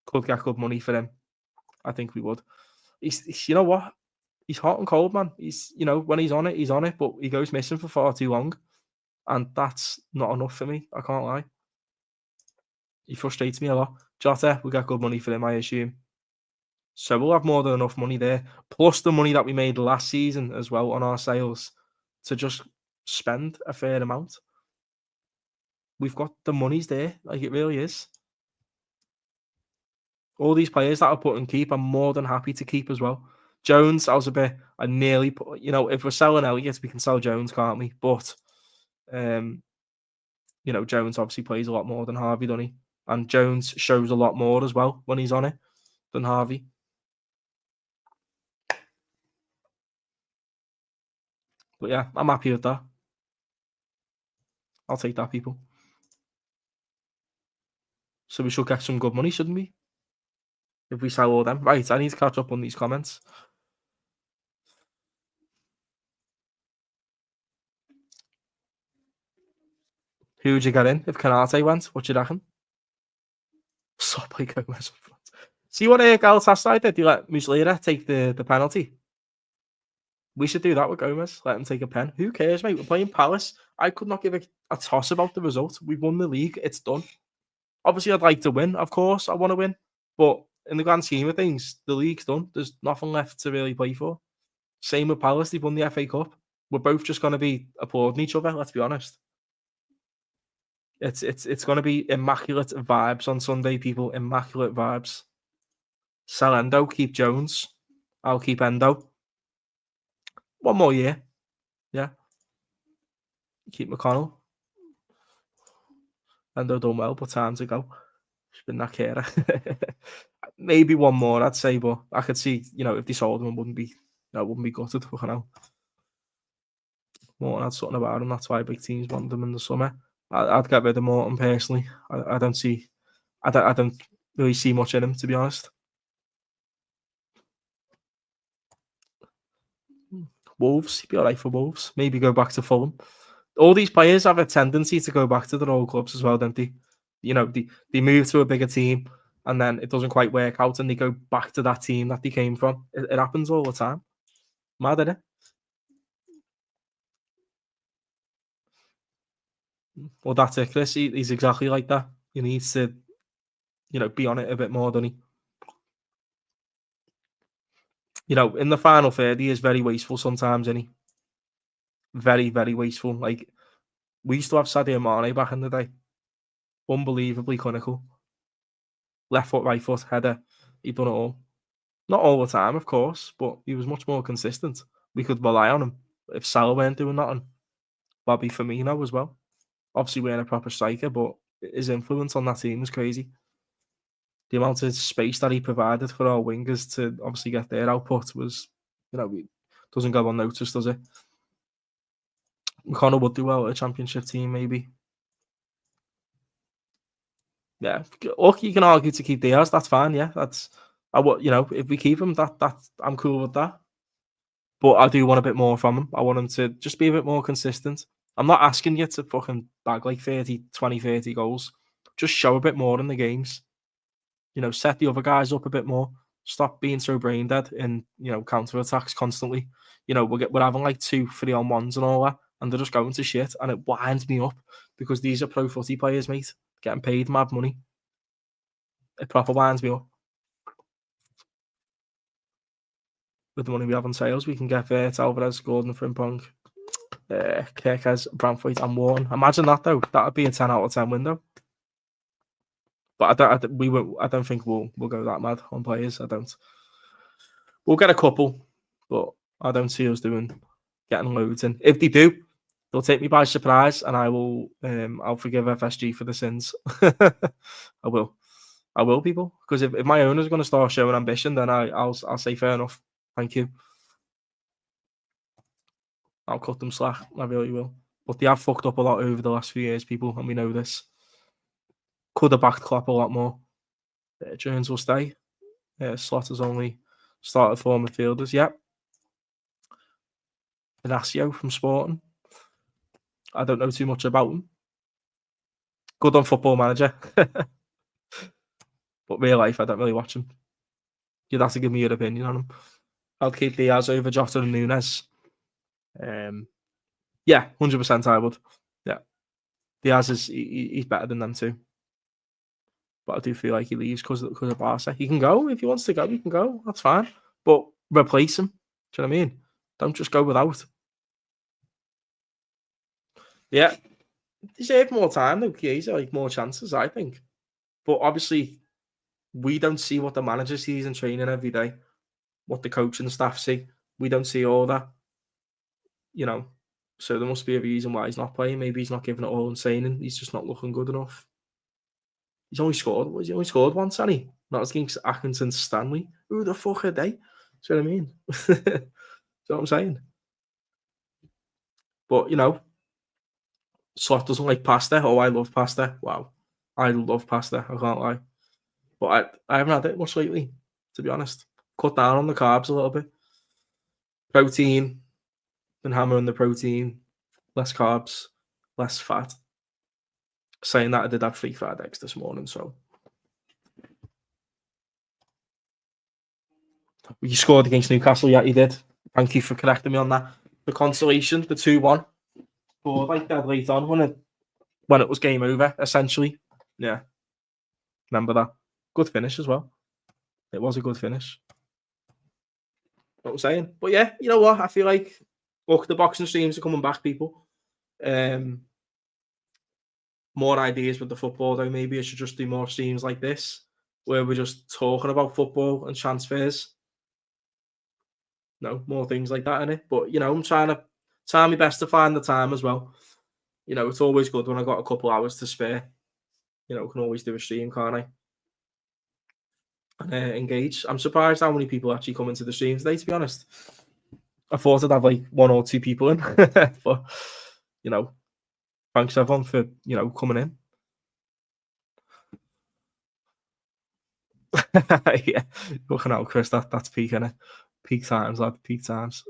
could get good money for him. I think we would. He's you know what? He's hot and cold, man. He's, you know, when he's on it, but he goes missing for far too long. And that's not enough for me. I can't lie. He frustrates me a lot. Jota, we got good money for him, I assume. So we'll have more than enough money there. Plus the money that we made last season as well on our sales to just spend a fair amount. We've got the monies there. Like, it really is. All these players that I put and keep, I'm more than happy to keep as well. Jones, I nearly put, you know, if we're selling Elliott, we can sell Jones, can't we? But, you know, Jones obviously plays a lot more than Harvey, doesn't he? And Jones shows a lot more as well when he's on it than Harvey. But yeah, I'm happy with that. I'll take that, people. So we should get some good money, shouldn't we? If we sell all them. Right, I need to catch up on these comments. Who would you get in if Canate went? What you reckon? Stop by Gomez up front. See what Galatasaray did? They let Muslera take the penalty. We should do that with Gomez. Let him take a pen. Who cares, mate? We're playing Palace. I could not give a toss about the result. We've won the league. It's done. Obviously, I'd like to win. Of course, I want to win. But in the grand scheme of things, the league's done. There's nothing left to really play for. Same with Palace. They've won the FA Cup. We're both just going to be applauding each other. Let's be honest. It's going to be immaculate vibes on Sunday, people. Immaculate vibes. Sell Endo. Keep Jones. I'll keep Endo. One more year. Yeah. Keep McConnell. Endo done well, but time to go. She's been that carer. Maybe one more, I'd say, but I could see, you know, if they sold him, wouldn't be gutted. You know. Morton had something about him. That's why big teams want them in the summer. I'd get rid of Morton personally. I don't really see much in him, to be honest. Wolves, he'd be all right for Wolves. Maybe go back to Fulham. All these players have a tendency to go back to their old clubs as well, don't they? You know, they move to a bigger team and then it doesn't quite work out and they go back to that team that they came from. It happens all the time. Mad, isn't it? Well, that's it, Chris. He's exactly like that. He needs to, you know, be on it a bit more, doesn't he? You know, in the final third, he is very wasteful sometimes, isn't he? Very, very wasteful. Like, we used to have Sadio Mane back in the day. Unbelievably clinical. Left foot, right foot, header. He'd done it all. Not all the time, of course, but he was much more consistent. We could rely on him. If Salah weren't doing nothing, Bobby Firmino as well. Obviously, we're a proper striker, but his influence on that team was crazy. The amount of space that he provided for our wingers to obviously get their output was, you know, doesn't go unnoticed, does it? McConnell would do well at a championship team, maybe. Yeah, look, you can argue to keep Diaz. That's fine. Yeah, you know, if we keep him, that I'm cool with that. But I do want a bit more from him. I want him to just be a bit more consistent. I'm not asking you to fucking bag like 30 goals. Just show a bit more in the games. You know, set the other guys up a bit more. Stop being so brain dead in, you know, counter attacks constantly. You know, we're having like 2 3-on-1s and all that, and they're just going to shit, and it winds me up because these are pro footy players, mate, getting paid mad money. It proper winds me up. With the money we have on sales, we can get Alvarez, Gordon, Frimpong, Kirkes, Branthwaite, and Warren. Imagine that though. That'd be a 10 out of 10 window. But I don't think we'll go that mad on players. I don't. We'll get a couple, but I don't see us getting loads in. If they do, they'll take me by surprise, and I'll forgive FSG for the sins. I will. I will, people, because if my owners are going to start showing ambition, then I'll say fair enough. Thank you. I'll cut them slack. I really will. But they have fucked up a lot over the last few years, people, and we know this. Could have backed Klopp a lot more. Jones will stay. Slaughter's only started for midfielders. Yep. Inacio from Sporting. I don't know too much about him. Good on Football Manager. But real life, I don't really watch him. You'd have to give me your opinion on him. I'd keep Diaz over Jota and Nunes. Yeah, 100% I would. Yeah. Diaz he's better than them too. But I do feel like he leaves because of Barca. He can go if he wants to go. He can go. That's fine. But replace him. Do you know what I mean? Don't just go without. Yeah, deserve more time though. Chiesa, like more chances, I think. But obviously, we don't see what the manager sees in training every day. What the coaching staff see, we don't see all that. You know, so there must be a reason why he's not playing. Maybe he's not giving it all and saying, and he's just not looking good enough. He's only scored once, hasn't he? Not against Atkinson Stanley. Who the fuck are they? Do you know what I mean? You know what I'm saying? But, you know, Slot doesn't like pasta. Oh, I love pasta. Wow. I love pasta. I can't lie. But I haven't had it much lately, to be honest. Cut down on the carbs a little bit. Protein. Been hammering the protein. Less carbs. Less fat. Saying that I did have 3 fried eggs this morning, so. You scored against Newcastle, yeah, you did. Thank you for correcting me on that. The consolation, the 2-1. Scored like that late on when it was game over, essentially. Yeah. Remember that. Good finish as well. It was a good finish. What I'm saying. But yeah, you know what? I feel like, look, the boxing streams are coming back, people. More ideas with the football, though. Maybe I should just do more streams like this, where we're just talking about football and transfers. No, more things like that in it. But, you know, I'm trying my best to find the time as well. You know, it's always good when I got a couple hours to spare. You know, can always do a stream, can't I? And engage. I'm surprised how many people actually come into the stream today, to be honest. I thought I'd have like 1 or 2 people in. But, you know, thanks everyone for, you know, coming in. Yeah, looking out, Chris. That's peak, innit? Peak times, lad. Peak times.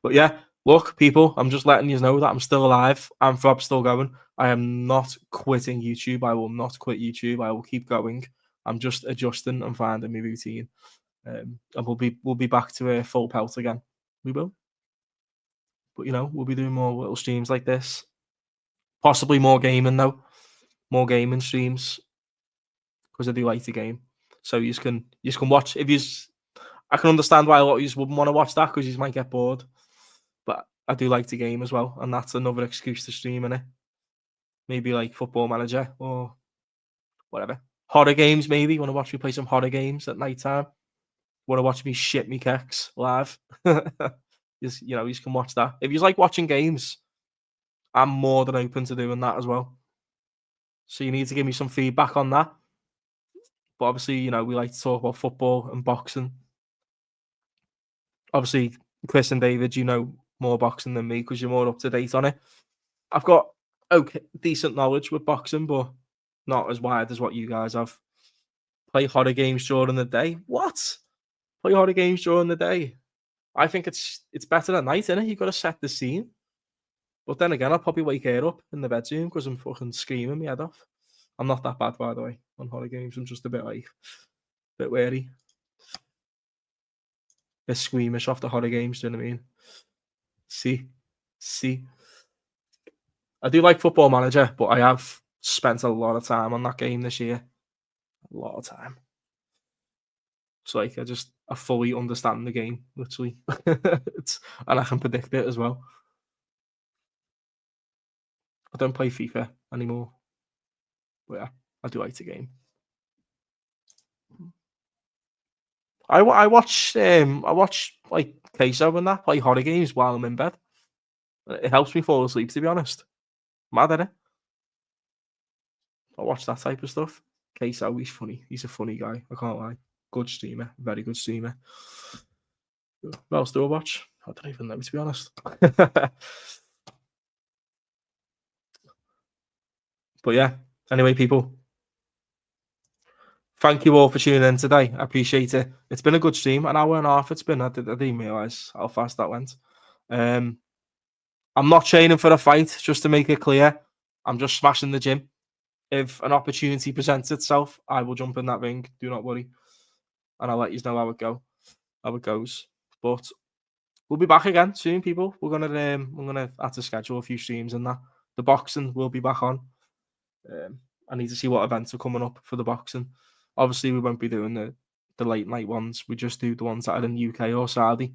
But yeah, look, people. I'm just letting you know that I'm still alive. Anthrob's still going. I am not quitting YouTube. I will not quit YouTube. I will keep going. I'm just adjusting and finding my routine. And we'll be back to a full pelt again. We will. But you know, we'll be doing more little streams like this. Possibly more gaming though. More gaming streams. Because I do like the game. So you can watch if you. I can understand why a lot of you wouldn't want to watch that because you might get bored. But I do like the game as well, and that's another excuse to stream in it. Maybe like Football Manager or whatever. Horror games, maybe. You want to watch me play some horror games at night time? Want to watch me shit me keks live? You know, you can watch that. If you like watching games, I'm more than open to doing that as well. So you need to give me some feedback on that. But obviously, you know, we like to talk about football and boxing. Obviously, Chris and David, you know more boxing than me because you're more up to date on it. I've got decent knowledge with boxing, but not as wide as what you guys have. Play horror games during the day. What? Play horror games during the day. I think it's better at night, innit? You've got to set the scene. But then again, I'll probably wake her up in the bedroom because I'm fucking screaming my head off. I'm not that bad, by the way, on horror games. I'm just a bit wary. A bit squeamish off the horror games, do you know what I mean? See. I do like Football Manager, but I have spent a lot of time on that game this year. A lot of time. It's like I fully understand the game, literally. And I can predict it as well. I don't play FIFA anymore, but yeah, I do like the game. I watch like Queso and that play horror games while I'm in bed. It helps me fall asleep, to be honest. Mad at it. I watch that type of stuff. Queso, he's funny. He's a funny guy. I can't lie. Good streamer, very good streamer. What else do I watch? I don't even know, to be honest. But yeah. Anyway, people, thank you all for tuning in today. I appreciate it. It's been a good stream. An hour and a half it's been. I didn't realise how fast that went. Um, I'm not training for a fight, just to make it clear. I'm just smashing the gym. If an opportunity presents itself, I will jump in that ring. Do not worry. And I'll let you know how it goes. But we'll be back again soon, people. I'm gonna have to schedule a few streams and that. The boxing will be back on. I need to see what events are coming up for the boxing. Obviously, we won't be doing the late night ones. We just do the ones that are in UK or Saudi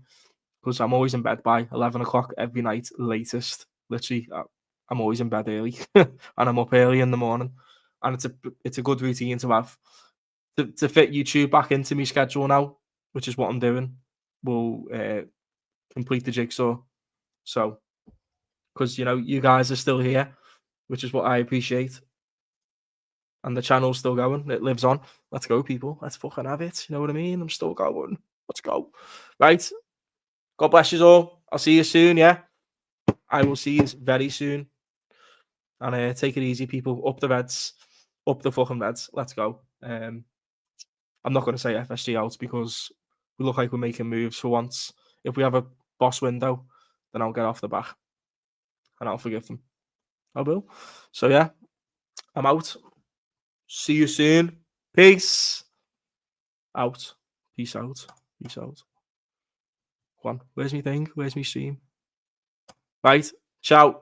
because I'm always in bed by 11 o'clock every night, latest. Literally, I'm always in bed early and I'm up early in the morning. And it's a good routine to have to fit YouTube back into my schedule now, which is what I'm doing. Will complete the jigsaw. So, because you guys are still here, which is what I appreciate. And the channel's still going. It lives on. Let's go, people. Let's fucking have it. You know what I mean? I'm still going. Let's go. Right. God bless you all. I'll see you soon. Yeah. I will see you very soon. And take it easy, people. Up the beds. Up the fucking beds. Let's go. I'm not going to say FSG out because we look like we're making moves for once. If we have a boss window, then I'll get off the back and I'll forgive them. I will. So yeah, I'm out. See you soon. Peace out. Peace out. Peace out. Go on. Where's my thing? Where's my stream? Right. Ciao.